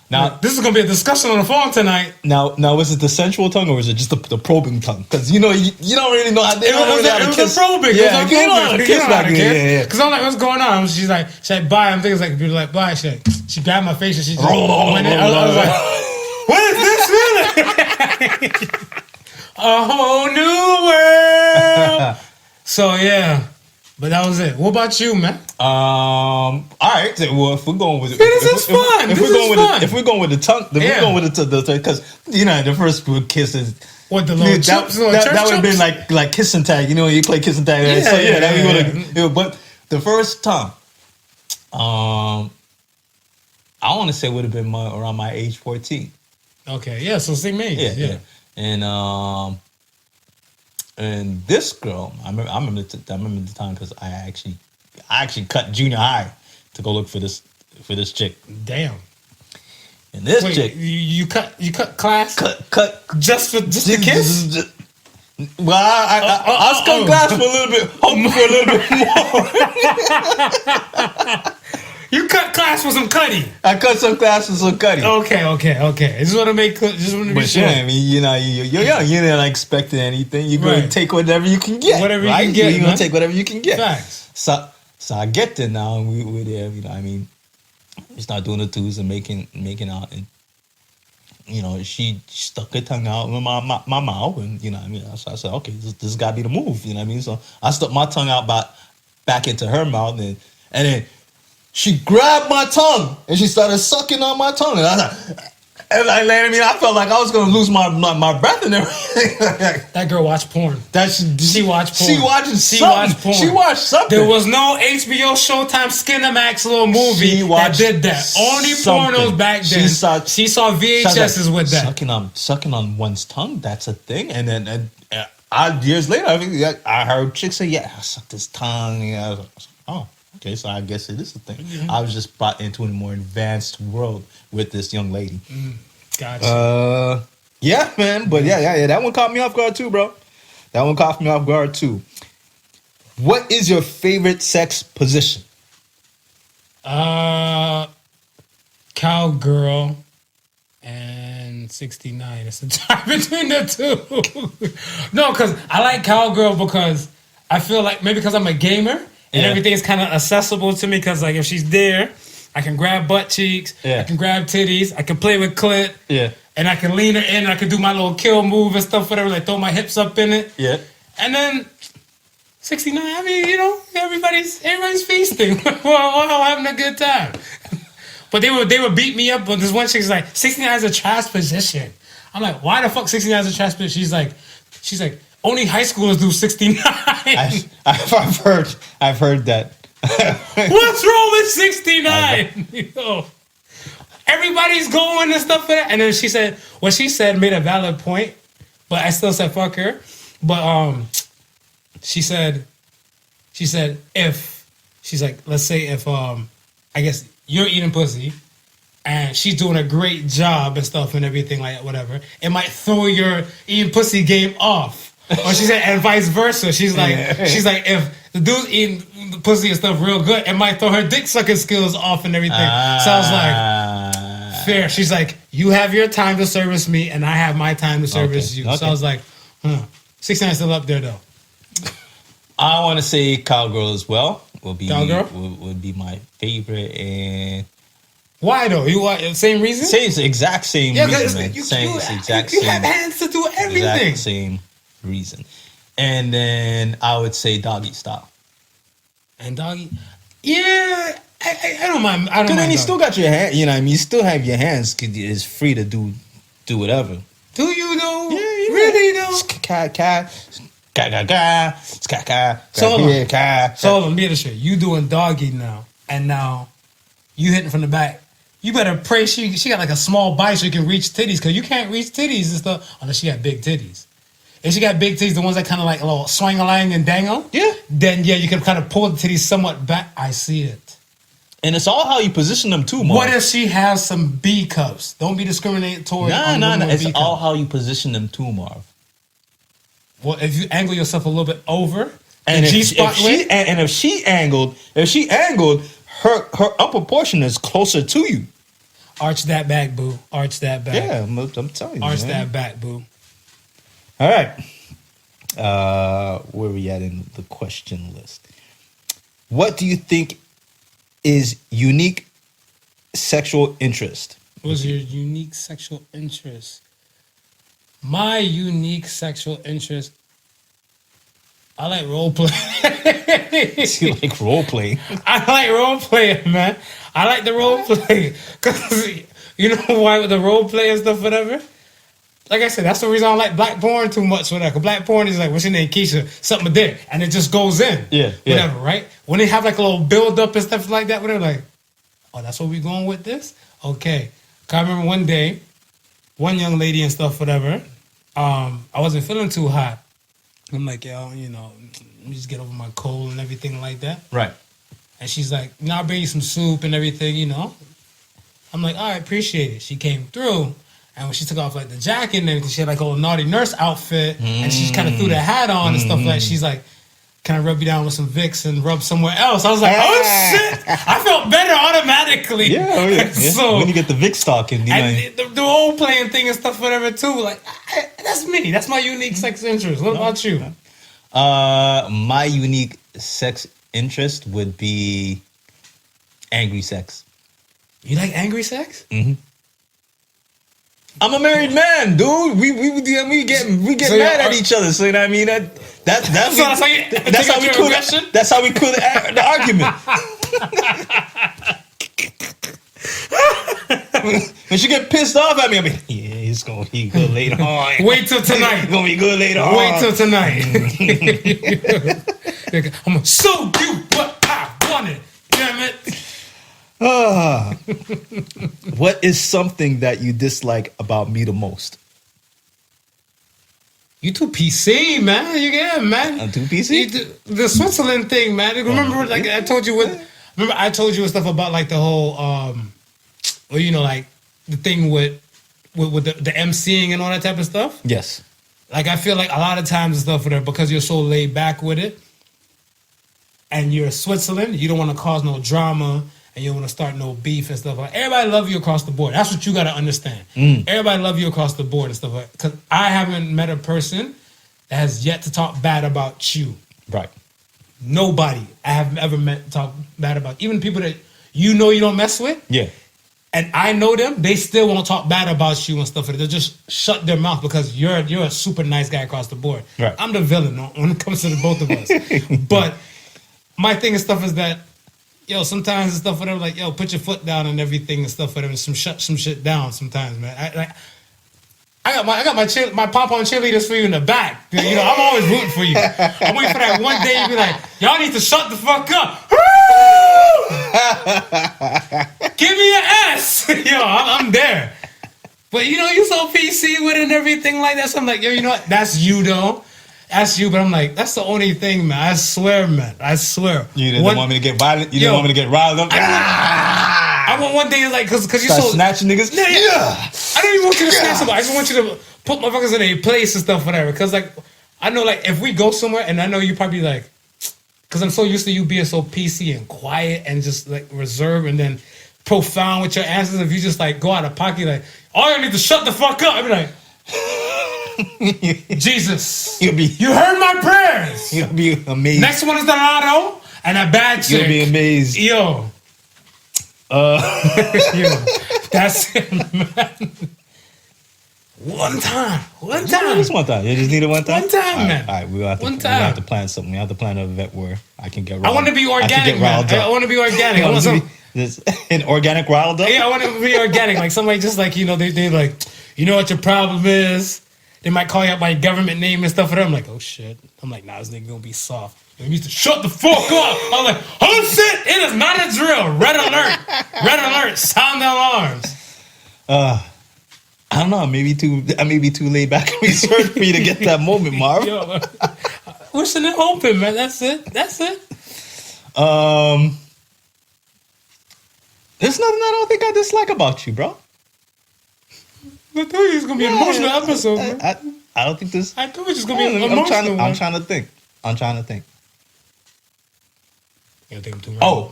S4: Now
S3: this is gonna be a discussion on the phone tonight.
S4: Now, was it the sensual tongue or was it just the probing tongue? Because you don't really know how they don't really know how to kiss.
S3: It was a probing.
S4: Yeah, you don't know how to kiss back then. Yeah.
S3: Because I'm like, what's going on? She's like, bye. I'm thinking like, people like, bye. She grabbed my face and she just went in. I was like, what is this feeling? A whole new world. So yeah. But that was it. What about you, man?
S4: All right. Well, if we're going with
S3: this is fun.
S4: If we're going with the tongue, then we're going with the because the first kiss is
S3: what the little chips,
S4: that would have been like kissing tag. You know, you play kissing tag. But the first tongue, I want to say would have been around my age 14.
S3: Okay. Yeah. So same age. Yeah.
S4: And this girl, I remember the time because I actually cut junior high to go look for this chick.
S3: Damn.
S4: And this chick,
S3: you cut class?
S4: Cut
S3: just to kiss?
S4: Well, I was cutting class for a little bit, hoping for a little bit more.
S3: You cut class for some cutty.
S4: I cut some class for some cutty.
S3: Okay. I just want to be sure.
S4: Yeah, I mean, you're young. You're not expecting anything. You're going to take whatever you can get.
S3: Whatever you can get.
S4: You're going to take whatever you can get.
S3: Facts.
S4: So I get there now, and we're there. You know, I mean, we start doing the twos and making out, and she stuck her tongue out in my mouth, and I mean, so I said, okay, this got to be the move. You know what I mean? So I stuck my tongue out back into her mouth, and then she grabbed my tongue and she started sucking on my tongue, and I was like, And I felt like I was gonna lose my breath and everything.
S3: That girl watched porn. She watched porn.
S4: She watched porn. She watched something.
S3: There was no HBO Showtime Skinamax little movie that did that. Only pornos back then. She saw VHSs with that.
S4: Sucking on one's tongue. That's a thing. And then years later, I heard chicks say, "Yeah, I sucked his tongue." And I was like, "Oh, okay, so I guess it is a thing." Mm-hmm. I was just brought into a more advanced world with this young lady.
S3: Gotcha.
S4: Yeah, man. But yeah. That one caught me off guard too, bro. That one caught me off guard too. What is your favorite sex position?
S3: Cowgirl and 69. It's a tie between the two. No, because I like cowgirl because I feel like maybe because I'm a gamer and everything is kind of accessible to me because like if she's there, I can grab butt cheeks, I can grab titties, I can play with clit, and I can lean her in and I can do my little kill move and stuff, whatever, like throw my hips up in it.
S4: Yeah.
S3: And then 69, I mean, you know, everybody's feasting while having a good time. But they would beat me up, but this one chick's like, 69 is a trash position. I'm like, why the fuck 69 is a trash position? She's like, only high schoolers do 69.
S4: I've heard that.
S3: What's wrong with 69? You know, everybody's going and stuff for that. And then she said, what she said made a valid point, but I still said fuck her. But she said let's say if I guess you're eating pussy and she's doing a great job and stuff and everything like that, whatever, it might throw your eating pussy game off. Or she said, and vice versa. She's like, if the dude's eating the pussy and stuff real good, it might throw her dick sucking skills off and everything. So I was like, fair. She's like, you have your time to service me, and I have my time to service you. Okay. So I was like, 69 still up there though.
S4: I want to say cowgirl as well. Would be my favorite. And
S3: why though? Same reason?
S4: Exact same reason, man.
S3: You have hands to do everything.
S4: Exact same reason. And then I would say doggy style.
S3: And doggy, yeah, I don't mind. I don't mind.
S4: Because then you still got your hand. You know what I mean? You still have your hands. It's free to do whatever.
S3: Do you though?
S4: Yeah, you
S3: really though. So let me just say, you doing doggy now, and now you hitting from the back. You better pray she got like a small bite so you can reach titties, because you can't reach titties and stuff unless she got big titties. If she got big titties, the ones that kind of like a little swang-a-lang and dangle, then you can kind of pull the titties somewhat back. I see it.
S4: And it's all how you position them too, Marv.
S3: What if she has some B cups? Don't be discriminatory.
S4: No. It's all how you position them too, Marv.
S3: Well, if you angle yourself a little bit over,
S4: and if she angled, her upper portion is closer to you.
S3: Arch that back, boo. Arch that back.
S4: Yeah, I'm telling you.
S3: Arch that back, boo.
S4: All right. Where are we at in the question list? What do you think is unique sexual interest?
S3: What's your unique sexual interest? My unique sexual interest, I like role play.
S4: You like role play?
S3: I like role playing, man. I like the role play. Because you know why with the role play and stuff, whatever? Like I said, that's the reason I don't like black porn too much. Whatever. Black porn is like, what's your name, Keisha? Something there. And it just goes in.
S4: Yeah.
S3: Whatever, right? When they have like a little build up and stuff like that, whatever, like, oh, that's where we going with this? Okay. I remember one day, one young lady and stuff, whatever, I wasn't feeling too hot. I'm like, yo, you know, let me just get over my cold and everything like that.
S4: Right.
S3: And she's like, I'll bring you some soup and everything, you know. I'm like, all right, appreciate it. She came through, and when she took off like the jacket and everything, she had like a little naughty nurse outfit, and she kind of threw the hat on and stuff like that. She's like, can I rub you down with some Vicks and rub somewhere else? I was like, oh shit! I felt better automatically.
S4: Yeah.
S3: So
S4: when you get the Vicks talking,
S3: and the role playing thing and stuff, whatever too. Like that's me. That's my unique sex interest. What about you?
S4: My unique sex interest would be angry sex.
S3: You like angry sex?
S4: Mm-hmm. I'm a married man, dude. We get mad at each other. So you know what I mean? That's how we kill the argument. When she get pissed off at me, I'll be, yeah, it's gonna be good later on.
S3: Wait till tonight.
S4: It's gonna be good later on.
S3: Wait till tonight. I'm gonna show you what I wanted. Damn it.
S4: What is something that you dislike about me the most?
S3: You too PC, man. You get man.
S4: I'm too PC?
S3: The Switzerland thing, man. Remember, like I told you stuff about like the whole, well, you know, like the thing with the MCing and all that type of stuff.
S4: Yes.
S3: Like I feel like a lot of times and stuff with it, because you're so laid back with it, and you're Switzerland, you don't want to cause no drama. And you don't want to start no beef and stuff like that. Everybody love you across the board. That's what you got to understand. Everybody love you across the board and stuff like that. Because I haven't met a person that has yet to talk bad about you.
S4: Right.
S3: Nobody I have ever met to talk bad about. Even people that you know you don't mess with.
S4: Yeah.
S3: And I know them, they still won't talk bad about you and stuff. They'll just shut their mouth because you're a super nice guy across the board.
S4: Right.
S3: I'm the villain when it comes to the both of us. But my thing and stuff is that, yo, sometimes and stuff, whatever, like, yo, put your foot down and everything and stuff, whatever, shut some shit down sometimes, man. I got my pop-on cheerleaders for you in the back. You know, I'm always rooting for you. I'm waiting for that one day you be like, y'all need to shut the fuck up. Give me an S. Yo, I'm there. But, you know, you so PC with it and everything like that. So I'm like, yo, you know what? That's you, though. That's you, but I'm like, that's the only thing, man. I swear, man. I swear.
S4: You didn't want me to get violent? You didn't want me to get riled up?
S3: I want one day, like, because you're
S4: Start
S3: so...
S4: snatching niggas?
S3: Yeah. I don't even want you to snatch somebody. I just want you to put motherfuckers in a place and stuff, whatever. Because, like, I know, like, if we go somewhere, and I know you probably, like... Because I'm so used to you being so PC and quiet and just, like, reserved and then profound with your answers. If you just, like, go out of pocket, like, all you need to shut the fuck up. I'd be like... Jesus, you heard my prayers.
S4: You'll be amazed.
S3: Next one is the lotto and a bad chick.
S4: You'll be amazed.
S3: Yo. Yo. That's it, man. One time.
S4: Just one time. You just need it one time?
S3: One time, man.
S4: All right, we'll have to plan something. We have to plan an event where I can get riled.
S3: I want to be organic, man. I want to be organic. I want
S4: an organic riled up?
S3: Yeah, I want to be organic. Like somebody just like, you know, they like, you know what your problem is? They might call you out by your government name and stuff. And I'm like, oh shit. I'm like, nah, this nigga gonna be soft. You need to shut the fuck up. I'm like, oh shit, it is not a drill. Red alert. Red alert. Sound the alarms.
S4: I don't know. I may be too laid back and reserved for you to get that moment, Marv.
S3: Yo, wishing it open, man. That's it.
S4: There's nothing I don't think I dislike about you, bro.
S3: I told you it's gonna be an emotional episode, man.
S4: I don't think this.
S3: I told you it's gonna be an emotional.
S4: I'm trying to think.
S3: You don't think I'm too
S4: right?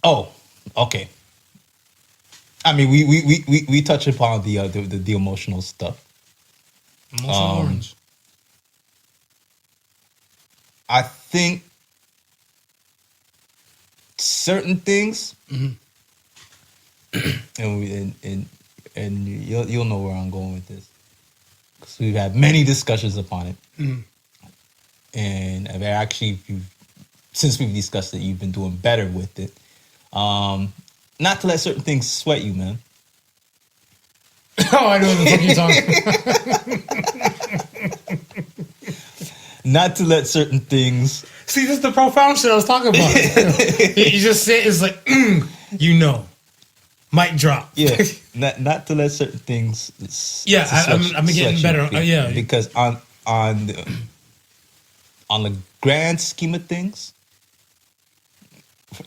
S4: Oh, okay. I mean, we touch upon the emotional stuff.
S3: Emotional orange.
S4: I think certain things, and you'll know where I'm going with this, because we've had many discussions upon it, and I've actually, since we've discussed it, you've been doing better with it. Not to let certain things sweat you, man.
S3: Oh, I know what the fuck you're talking.
S4: Not to let certain things.
S3: See, this is the profound shit I was talking about. You just say it's like, you know. Mic drop.
S4: Yeah, not to let certain things.
S3: Yeah, I'm getting better. Yeah,
S4: because on the grand scheme of things,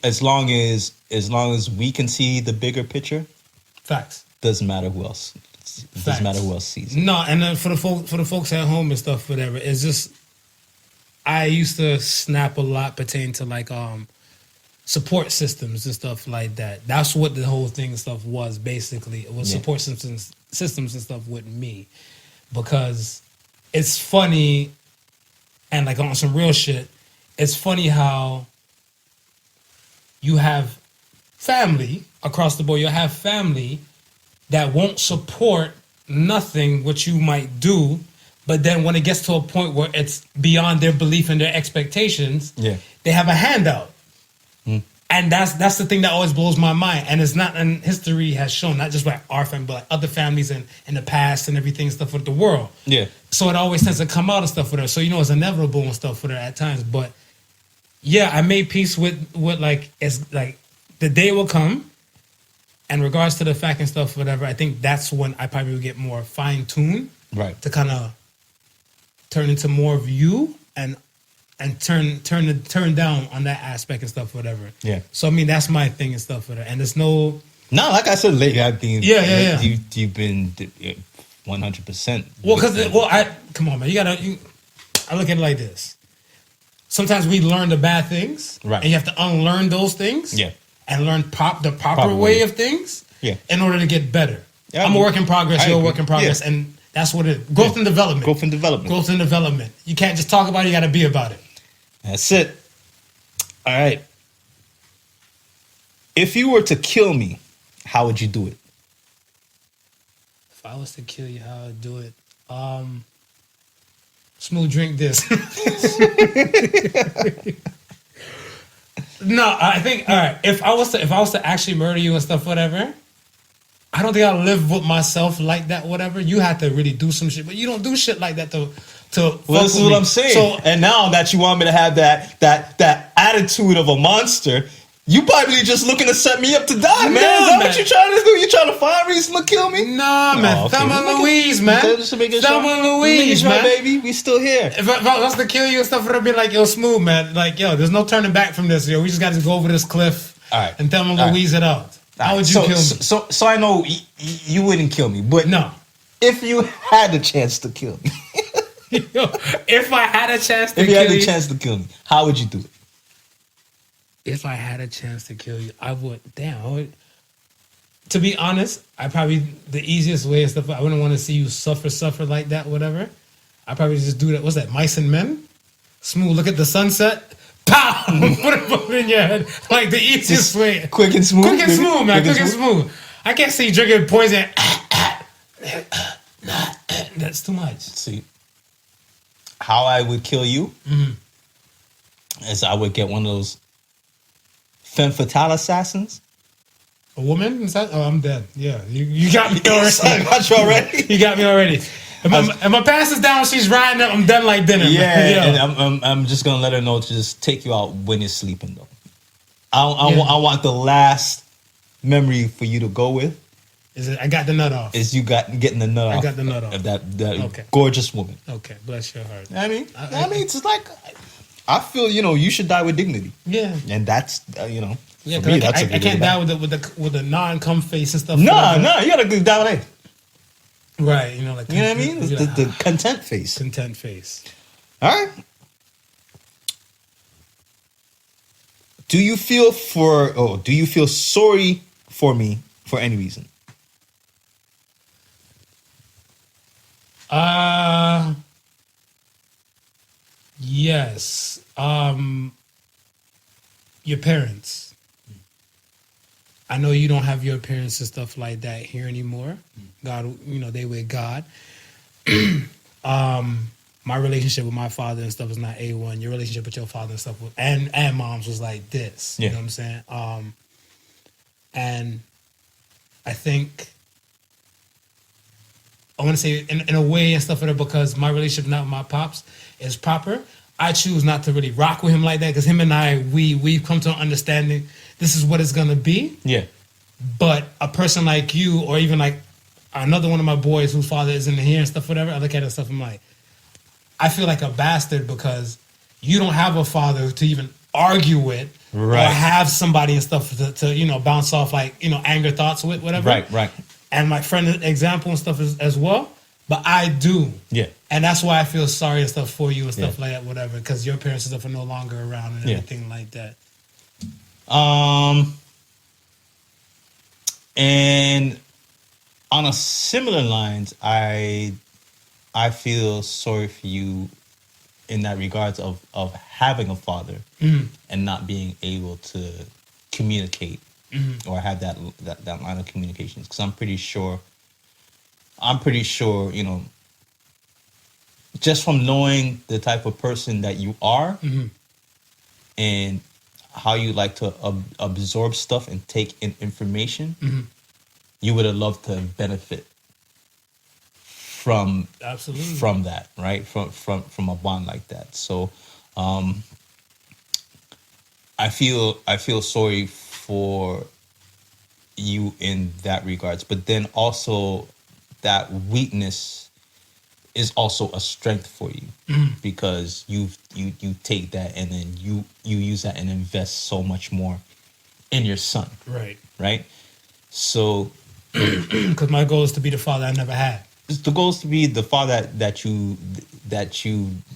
S4: as long as we can see the bigger picture,
S3: facts.
S4: Doesn't matter who else. Doesn't matter who else sees it.
S3: No, and then for the folks at home and stuff, whatever. It's just I used to snap a lot pertaining to like support systems and stuff like that. That's what the whole thing and stuff was basically. It was support systems and stuff with me, because it's funny, and like on some real shit, it's funny how you have family across the board. You have family that won't support nothing what you might do, but then when it gets to a point where it's beyond their belief and their expectations, they have a handout. And that's the thing that always blows my mind. And it's not, and history has shown, not just like our family, but like other families in the past and everything, stuff with the world.
S4: Yeah.
S3: So it always tends to come out and stuff with her. So, it's inevitable and stuff with her at times. But yeah, I made peace with like, it's like the day will come. And regards to the fact and stuff, whatever, I think that's when I probably would get more fine-tuned.
S4: Right.
S3: To kind of turn into more of you and turn down on that aspect and stuff, whatever.
S4: Yeah.
S3: So I mean, that's my thing and stuff, whatever. And there's no.
S4: No, like I said, lately I've been.
S3: Yeah.
S4: You've been 100%.
S3: Well, come on, man. I look at it like this. Sometimes we learn the bad things,
S4: right?
S3: And you have to unlearn those things,
S4: yeah,
S3: and learn the proper way of things,
S4: yeah,
S3: in order to get better.
S4: Yeah,
S3: I'm a work in progress. You're a work in progress,
S4: yeah.
S3: and that's what it is. Growth and development.
S4: Growth and development.
S3: Growth and development. You can't just talk about it. You got to be about it.
S4: That's it. All right. If you were to kill me, how would you do it?
S3: If I was to kill you, how I'd do it? Smooth, drink this. No, I think, all right. If I was to actually murder you and stuff, whatever, I don't think I'll live with myself like that, whatever. You have to really do some shit, but you don't do shit like that to
S4: well, this is what I'm saying. So, and now that you want me to have that attitude of a monster, you probably just looking to set me up to die, man. Is that what you're trying to do? You trying to find reason to kill me?
S3: Nah, man. Okay. Thelma Louise, man. Thelma Louise, man.
S4: Baby, we still here.
S3: If I was to kill you and stuff, it would be like, yo, Smooth, man. Like, yo, there's no turning back from this. Yo, we just got to go over this cliff.
S4: All right.
S3: And Thelma Louise it out. How would you kill me?
S4: So I know you wouldn't kill me, but
S3: no.
S4: If you had the chance to kill me.
S3: If I had a chance to kill you.
S4: If you had the chance to kill me, how would you do it?
S3: If I had a chance to kill you, I would. Damn. To be honest, the easiest way and stuff, I wouldn't want to see you suffer like that, whatever. I'd probably just do that. What's that? Mice and Men? Smooth, look at the sunset. Pow! Put it in your head. Like the easiest way.
S4: Quick and smooth.
S3: Quick and smooth, man. Quick and smooth. I can't see you drinking poison. That's too much.
S4: See, how I would kill you is I would get one of those femme fatale assassins.
S3: A woman? Oh, I'm dead. Yeah, you got me already.
S4: I got you already.
S3: You got me already. If my pants is down, she's riding up. I'm done like dinner.
S4: Yeah, and I'm just gonna let her know to just take you out when you're sleeping though. I want the last memory for you to go with.
S3: Is it? I got the nut off.
S4: Is you getting the nut off?
S3: I got the nut off
S4: of that gorgeous woman.
S3: Okay, bless your heart.
S4: I mean, it's like I feel you should die with dignity.
S3: Yeah,
S4: and that's
S3: Yeah,
S4: for me,
S3: I can't die with the non-cum face and stuff.
S4: No, you gotta die with it.
S3: Right,
S4: you know what I mean? The content face.
S3: Content face.
S4: All right. Do you feel sorry for me for any reason?
S3: Yes. Your parents. I know you don't have your parents and stuff like that here anymore. God, they with God. My relationship with my father and stuff was not A1. Your relationship with your father and stuff and mom's was like this. You know what I'm saying? And I think I want to say in a way and stuff like that, because my relationship now with my pops is proper. I choose not to really rock with him like that, because him and I, we've come to an understanding this is what it's going to be. Yeah. But a person like you, or even like another one of my boys whose father isn't here and stuff, whatever, I look at it and stuff, I'm like, I feel like a bastard because you don't have a father to even argue with, right, or have somebody and stuff to bounce off like, anger thoughts with, whatever. Right. And my friend example and stuff as well. But I do. Yeah. And that's why I feel sorry and stuff for you and stuff like that, whatever, because your parents and stuff are no longer around and everything like that.
S4: And on a similar lines, I feel sorry for you in that regards of having a father and not being able to communicate or have that line of communications, because I'm pretty sure, just from knowing the type of person that you are, and how you like to absorb stuff and take in information, you would have loved to benefit from
S3: Absolutely.
S4: from that, right? From a bond like that. So I feel sorry for you in that regards, but then also that weakness is also a strength for you because you take that and then you use that and invest so much more in your son, right? So
S3: because my goal is to be the father I never had.
S4: the goal is to be the father that you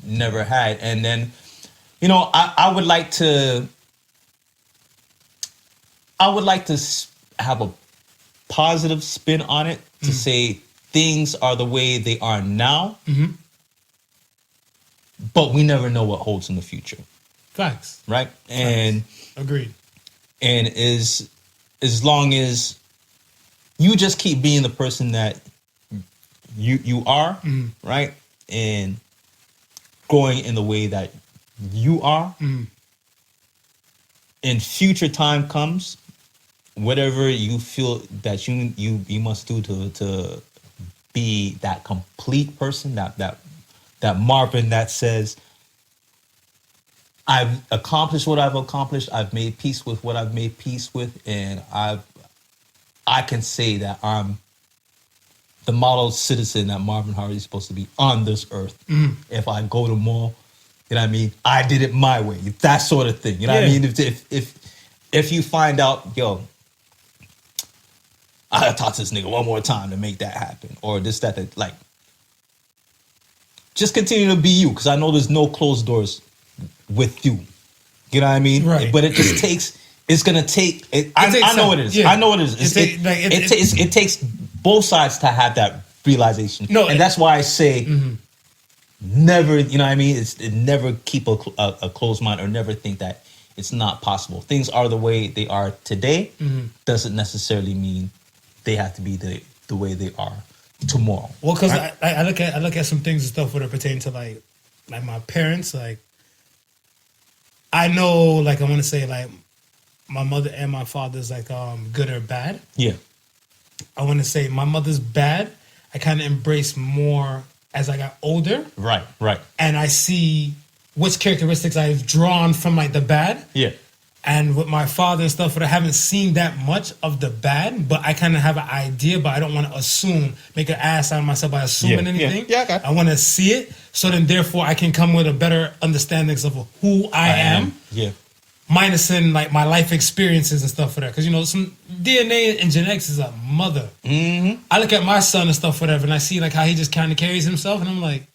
S4: never had. And then, you know, I would like to have a positive spin on it to say things are the way they are now, but we never know what holds in the future.
S3: Facts.
S4: Right? And
S3: agreed.
S4: And as long as you just keep being the person that you are, right? And growing in the way that you are, and future time comes, whatever you feel that you must do to be that complete person, that Marvin that says, I've accomplished what I've accomplished, I've made peace with what I've made peace with, and I can say that I'm the model citizen that Marvin Hardy is supposed to be on this earth. If I go to mall, you know what I mean, I did it my way, that sort of thing. You know what I mean? If you find out, yo, I gotta talk to this nigga one more time to make that happen, or this, that, like, just continue to be you, because I know there's no closed doors with you. You know what I mean?
S3: Right.
S4: But it just takes, it's gonna take, I know what it is.
S3: Yeah.
S4: I know what it is. It takes both sides to have that realization.
S3: No,
S4: and that's why I say, never, you know what I mean? It never keep a closed mind, or never think that it's not possible. Things are the way they are today, doesn't necessarily mean they have to be the way they are tomorrow.
S3: Well, because I look at some things and stuff that pertain to like my parents. Like, I know, like, I want to say, like, my mother and my father's like good or bad.
S4: Yeah.
S3: I want to say my mother's bad. I kind of embrace more as I got older.
S4: Right.
S3: And I see which characteristics I've drawn from like the bad.
S4: Yeah.
S3: And with my father and stuff, but I haven't seen that much of the bad, but I kind of have an idea, but I don't want to assume, make an ass out of myself by assuming anything.
S4: Yeah, okay.
S3: I want to see it, so then therefore I can come with a better understanding of who I am.
S4: Yeah.
S3: Minusing like my life experiences and stuff for that. Because, you know, some DNA and genetics is a mother. I look at my son and stuff, whatever, and I see like how he just kind of carries himself, and I'm like,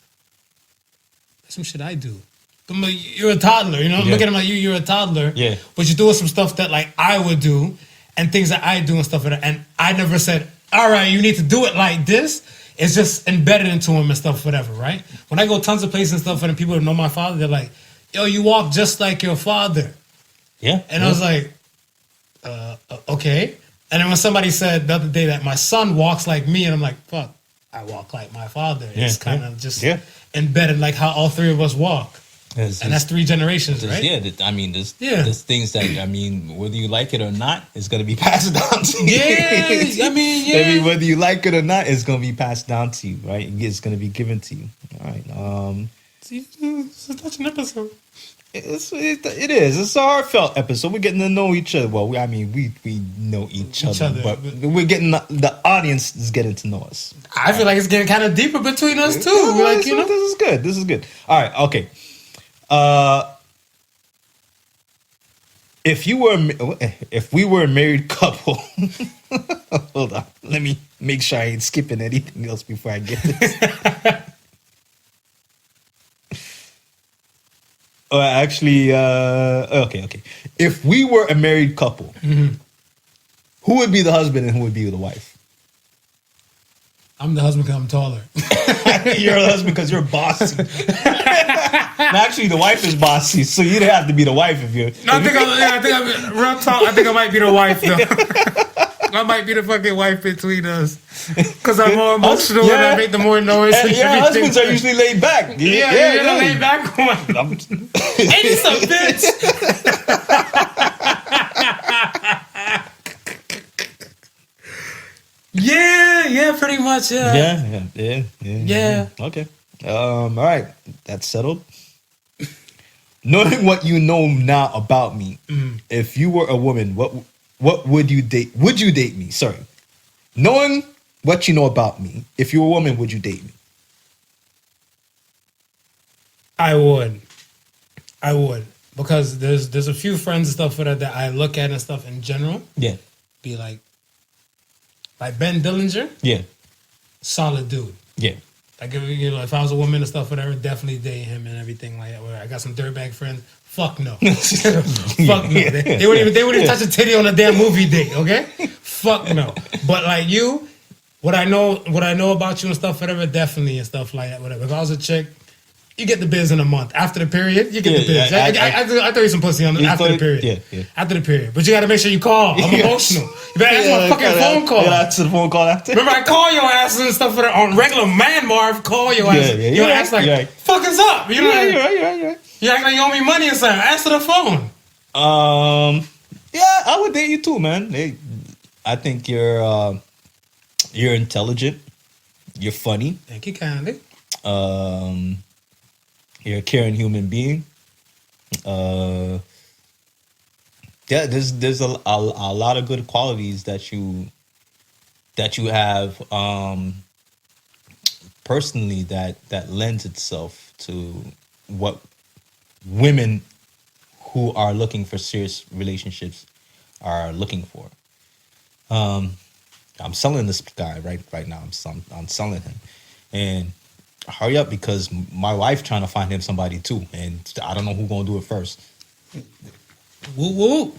S3: that's some shit I do. I'm like, you're a toddler, you know? I'm looking at him like, you're a toddler.
S4: Yeah.
S3: But you're doing some stuff that, like, I would do, and things that I do and stuff like that. And I never said, all right, you need to do it like this. It's just embedded into him and stuff, whatever, right? When I go tons of places and stuff, and people that know my father, they're like, yo, you walk just like your father.
S4: Yeah.
S3: And I was like, okay. And then when somebody said the other day that my son walks like me, and I'm like, fuck, I walk like my father. It's kind of just embedded like how all three of us walk. And that's 3 generations, right?
S4: Yeah, I mean, there's things that, I mean, whether you like it or not, it's going to be passed down to you.
S3: Yeah, I mean,
S4: whether you like it or not, it's going to be passed down to you, right? It's going to be given to you. All right.
S3: It's a touching episode.
S4: It is. It's a heartfelt episode. We're getting to know each other. Well, we know each other, but we're getting the audience is getting to know us.
S3: I feel like it's getting kind of deeper between us too.
S4: Yeah,
S3: like, you know,
S4: this is good. All right, okay. If we were a married couple, hold on. Let me make sure I ain't skipping anything else before I get this. Okay. If we were a married couple, who would be the husband and who would be the wife?
S3: I'm the husband because I'm taller.
S4: You're the husband because you're bossy. Actually, the wife is bossy, so you'd have to be the wife if you're.
S3: No, I think I might be the wife though. I might be the fucking wife between us because I'm more emotional and I make the more noise.
S4: Yeah, husbands are usually laid back.
S3: Yeah, laid back one. Ain't this a bitch? much. Yeah.
S4: Yeah. Okay. All right. That's settled. Knowing what you know now about me, if you were a woman, what would you date? Would you date me? Sorry. Knowing what you know about me, if you were a woman, would you date me?
S3: I would. Because there's a few friends and stuff that I look at and stuff in general.
S4: Yeah.
S3: Be like Ben Dillinger,
S4: Yeah.
S3: solid dude.
S4: Yeah.
S3: Like if I was a woman and stuff, whatever, definitely date him and everything like that. Where I got some dirtbag friends. Fuck no. Fuck no. They wouldn't even touch a titty on a damn movie date, okay? Fuck no. But like you, what I know about you and stuff, whatever, definitely and stuff like that, whatever. If I was a chick, you get the biz in a month. After the period, you get the biz. I throw you some pussy on after the period.
S4: Yeah.
S3: After the period. But you got to make sure you call. I'm emotional. You better answer my fucking phone call.
S4: You gotta answer the phone call after.
S3: Remember, I call your ass and stuff on regular man, Marv. Call your ass. Your ass like, fuck is up? You know,
S4: You're right.
S3: you act like you owe me money or something. Answer the phone.
S4: Yeah, I would date you too, man. I think you're intelligent. You're funny.
S3: Thank you kindly.
S4: You're a caring human being. Yeah, there's a lot of good qualities that you have personally that lends itself to what women who are looking for serious relationships are looking for. I'm selling this guy right now. I'm selling him, and hurry up because my wife trying to find him somebody too, and I don't know who gonna do it first.
S3: Woo woo.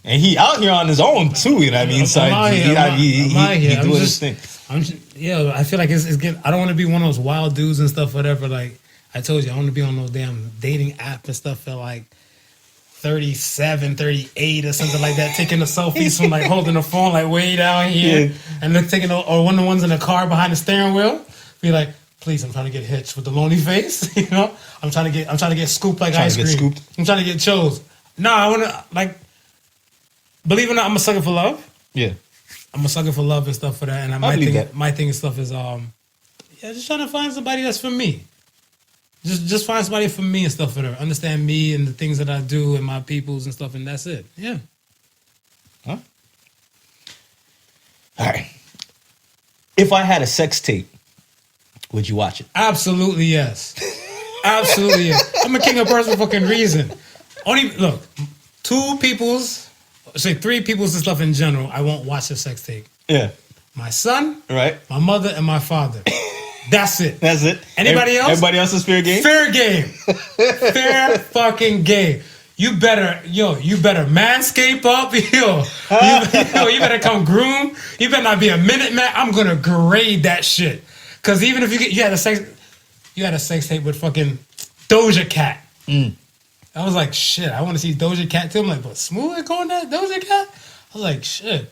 S4: And he out here on his own too, you know what I mean? So he doing his thing.
S3: I feel like it's getting. I don't want to be one of those wild dudes and stuff, whatever. Like I told you, I want to be on no damn dating app and stuff for like 37, 38 or something like that, taking the selfies from like holding the phone like way down here, and then taking or one of the ones in the car behind the steering wheel. Be like, please, I'm trying to get hitched with the lonely face. You know, I'm trying to get scooped like ice cream. I'm trying to get chose. No, I want to like. Believe it or not, I'm a sucker for love. Yeah, I'm a sucker for love and stuff for that. And my thing and stuff is just trying to find somebody that's for me. Just find somebody for me and stuff for her. Understand me and the things that I do and my peoples and stuff, and that's it. Yeah.
S4: Huh? All right. If I had a sex tape, would you watch it?
S3: Absolutely yes. Absolutely yes. I'm a king of person for fucking reason. Look, three people's and stuff in general, I won't watch the sex tape. Yeah. My son, right, my mother, and my father. That's it.
S4: That's it.
S3: Anybody else?
S4: Everybody else is fair game?
S3: Fair game. Fair fucking game. You better manscape up, you better come groom. You better not be a minute man. I'm gonna grade that shit. Cause even if you had a sex tape with fucking Doja Cat. I was like, shit, I want to see Doja Cat too. I'm like, but Smooth going that Doja Cat? I was like, shit,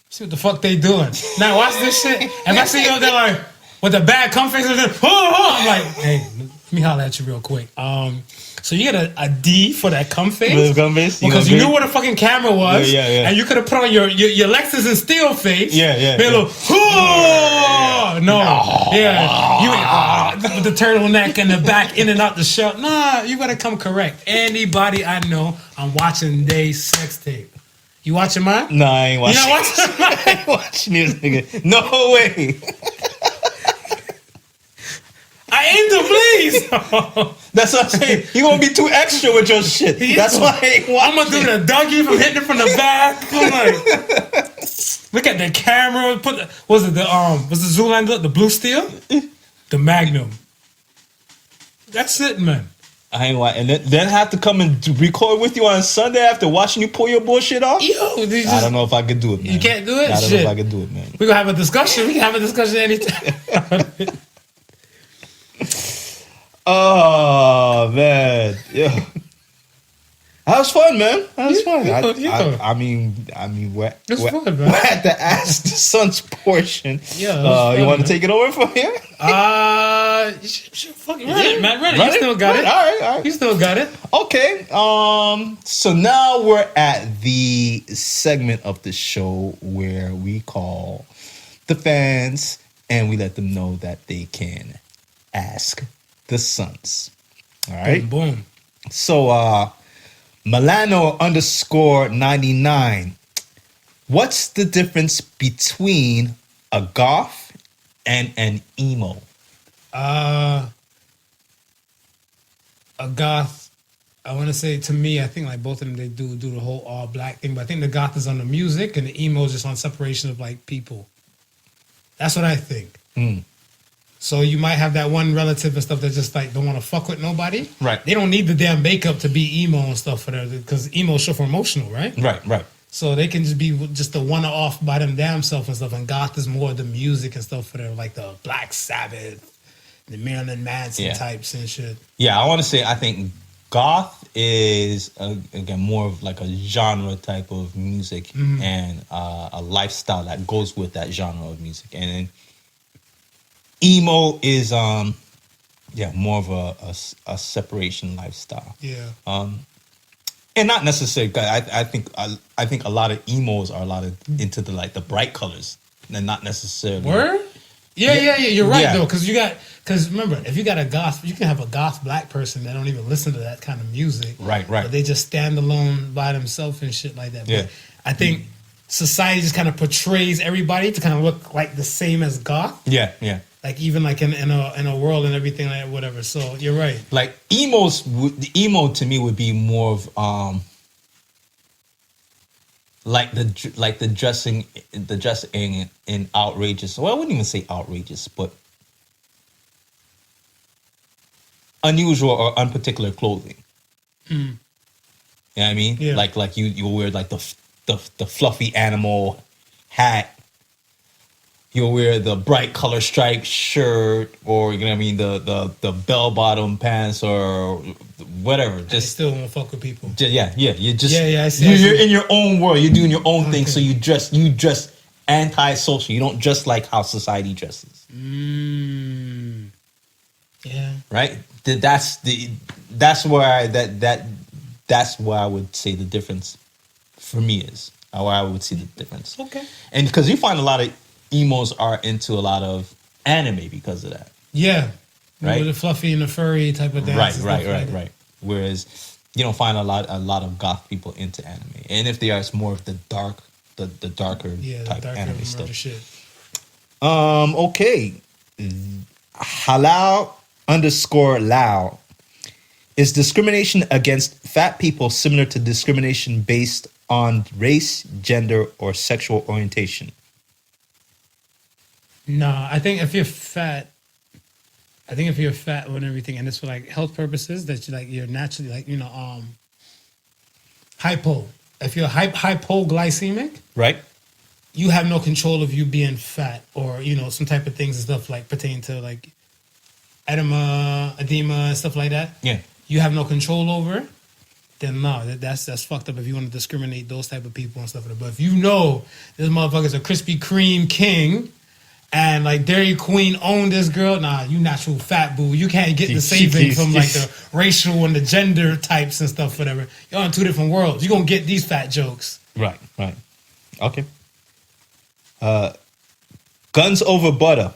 S3: see what the fuck they doing. Now watch this shit. If I see you there like with the bad cum face, I'm like, hey, let me holler at you real quick. So you get a D for that cum face? Because you knew where the fucking camera was. Yeah. And you could have put on your Lexus and Steel face. Yeah. Made a little, you with the turtleneck and the back in and out the shell. Nah, you gotta come correct. Anybody I know, I'm watching their sex tape. You watching mine?
S4: Nah, I ain't watching.
S3: You not watching mine?
S4: I ain't watching this nigga. No way.
S3: I aim to please.
S4: That's what I'm saying. You're gonna be too extra with your shit. That's why I ain't watching.
S3: I'm gonna do the Dougie from hitting it from the back. I'm like, look at the camera. Was the Zoolander, the blue steel? The Magnum. That's it, man.
S4: I ain't watching. And then have to come and record with you on Sunday after watching you pull your bullshit off? I don't know if I could do it, man.
S3: You can't do it?
S4: I don't know if I could do it, man.
S3: We're gonna have a discussion. We can have a discussion anytime.
S4: Oh man, yeah, that was fun, man. That was fun. I mean, we're at the Ask the Sons portion. Yeah, you want to take it over from here?
S3: Fucking run it, man. Run it. You still got it. All right. You still got it.
S4: Okay. So now we're at the segment of the show where we call the fans and we let them know that they can ask the Sons. All right.
S3: Boom, boom.
S4: So, Milano _99. What's the difference between a goth and an emo?
S3: A goth, I want to say, to me, I think like both of them, they do the whole all black thing, but I think the goth is on the music and the emo is just on separation of like people. That's what I think. So you might have that one relative and stuff that just like don't want to fuck with nobody.
S4: Right.
S3: They don't need the damn makeup to be emo and stuff for them, because emo is so emotional, right?
S4: Right.
S3: So they can just be just the one off by them damn self and stuff. And goth is more the music and stuff for them, like the Black Sabbath, the Marilyn Manson types and shit.
S4: Yeah, I want to say I think goth is again more of like a genre type of music and a lifestyle that goes with that genre of music, and then emo is more of a separation lifestyle.
S3: Yeah.
S4: And not necessarily. I think a lot of emos are a lot of into the like the bright colors, and not necessarily.
S3: Word? Yeah. You're right though, because remember, if you got a goth, you can have a goth black person that don't even listen to that kind of music.
S4: Right.
S3: But they just stand alone by themselves and shit like that.
S4: Yeah.
S3: But I think society just kind of portrays everybody to kind of look like the same as goth.
S4: Yeah.
S3: Like even like in a world and everything like that, whatever. So you're right.
S4: Like emo to me would be more of like the dressing in outrageous. Well, I wouldn't even say outrageous, but unusual or unparticular clothing. You know what I mean?
S3: Yeah.
S4: Like you wear like the fluffy animal hat. You'll wear the bright color striped shirt, or you know what I mean, the bell bottom pants or whatever. Just
S3: still won't fuck with people.
S4: Yeah. You just
S3: I see.
S4: You're in your own world. You're doing your own thing. So you dress anti-social. You don't dress like how society dresses.
S3: Yeah.
S4: Right. That's where that's where I would say the difference for me is. Where I would see the difference.
S3: Okay.
S4: And because you find a lot of emos are into a lot of anime because of that.
S3: Yeah.
S4: Right.
S3: With the fluffy and the furry type of dance.
S4: Right. Whereas you don't find a lot of goth people into anime. And if they are, it's more of the darker type anime stuff.
S3: Shit.
S4: Okay. Halal _Lao. Is discrimination against fat people similar to discrimination based on race, gender, or sexual orientation?
S3: No, I think if you're fat and everything, and it's for like health purposes, that you're naturally like hypo. If you're hypoglycemic,
S4: Right.
S3: you have no control of you being fat or some type of things and stuff like pertaining to like edema and stuff like that.
S4: Yeah.
S3: You have no control over it. Then no, that's fucked up if you want to discriminate those type of people and stuff like that. But if you know this motherfucker's a Krispy Kreme king, and like Dairy Queen owned this girl, nah, you natural fat boo. You can't get the same thing from like the racial and the gender types and stuff, whatever. You're in two different worlds. You're gonna get these fat jokes.
S4: Right. Okay. Guns over butter.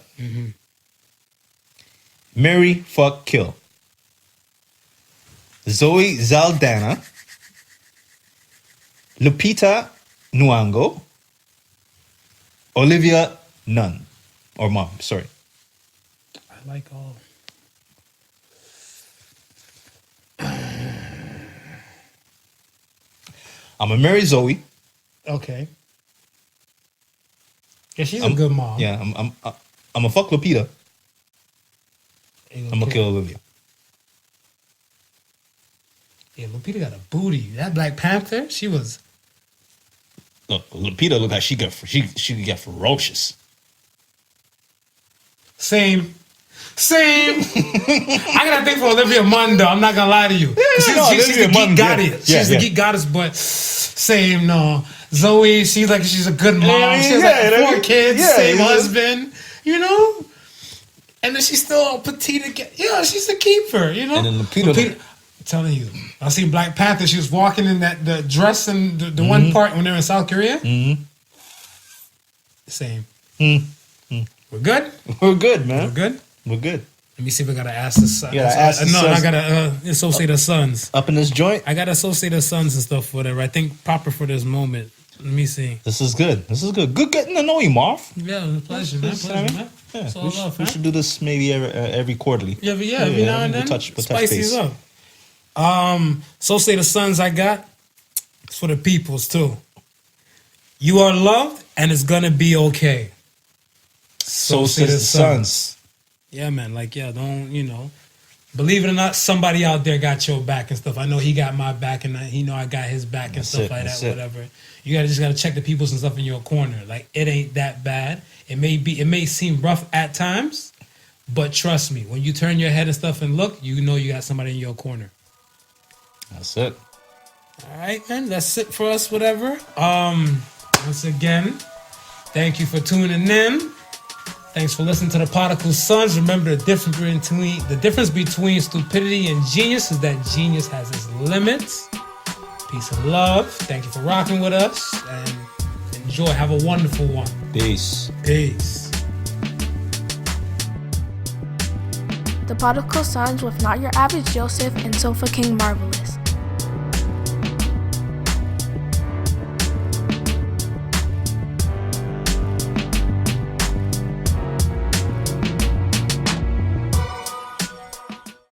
S4: Marry, fuck, kill. Zoe Zaldana, Lupita Nyong'o, Olivia Nunn. Or Mom, sorry.
S3: I like all.
S4: I'm gonna marry Zoe.
S3: Okay. Yeah, she's a good mom.
S4: Yeah, I'm gonna fuck Lupita. I'm gonna kill Olivia.
S3: Yeah, Lupita got a booty. That Black Panther, she was.
S4: Look, Lupita looked like she could get ferocious.
S3: Same. I got to think for Olivia Munn, though. I'm not going to lie to you. She's the geek goddess. She's the geek goddess, but same, no. Zoe, she's a good mom. She has like 4 kids, same husband, And then she's still all petite again. Yeah, she's a keeper,
S4: And then Lupita
S3: I'm telling you, I seen Black Panther. She was walking in the dress and the one part when they're in South Korea. Same. We're good?
S4: We're good, man.
S3: We're good?
S4: We're good.
S3: Let me see if I gotta ask the Sons.
S4: You gotta ask the
S3: No,
S4: Sons.
S3: I gotta associate the Sons.
S4: Up in this joint.
S3: I gotta associate the Sons and stuff, whatever. I think proper for this moment. Let me see.
S4: This is good. This is good. Good getting to know you, Marv.
S3: Yeah, it was a pleasure, man. Pleasure, man.
S4: Yeah,
S3: It's all
S4: we
S3: love,
S4: should
S3: man.
S4: do this maybe every quarterly.
S3: Yeah, but every now and then.
S4: We'll touch
S3: Spices
S4: base.
S3: up. Associate the Sons I got. It's for the peoples too. You are loved and it's gonna be okay.
S4: So says the Sons.
S3: Yeah, man. Like, yeah, don't, believe it or not, somebody out there got your back and stuff. I know he got my back and he know I got his back and
S4: That's
S3: stuff
S4: it,
S3: like
S4: that's
S3: that,
S4: it.
S3: whatever. You just gotta check the peoples and stuff in your corner. Like, it ain't that bad. It may seem rough at times, but trust me, when you turn your head and stuff and look, you know you got somebody in your corner.
S4: That's it.
S3: All right, man. That's it for us, whatever. Once again, thank you for tuning in. Thanks for listening to the Podical Sons. Remember the difference between stupidity and genius is that genius has its limits. Peace and love. Thank you for rocking with us and enjoy. Have a wonderful one.
S4: Peace.
S3: Peace.
S5: The Podical Sons with Not Your Average Joseph and Sofa King Marvelous.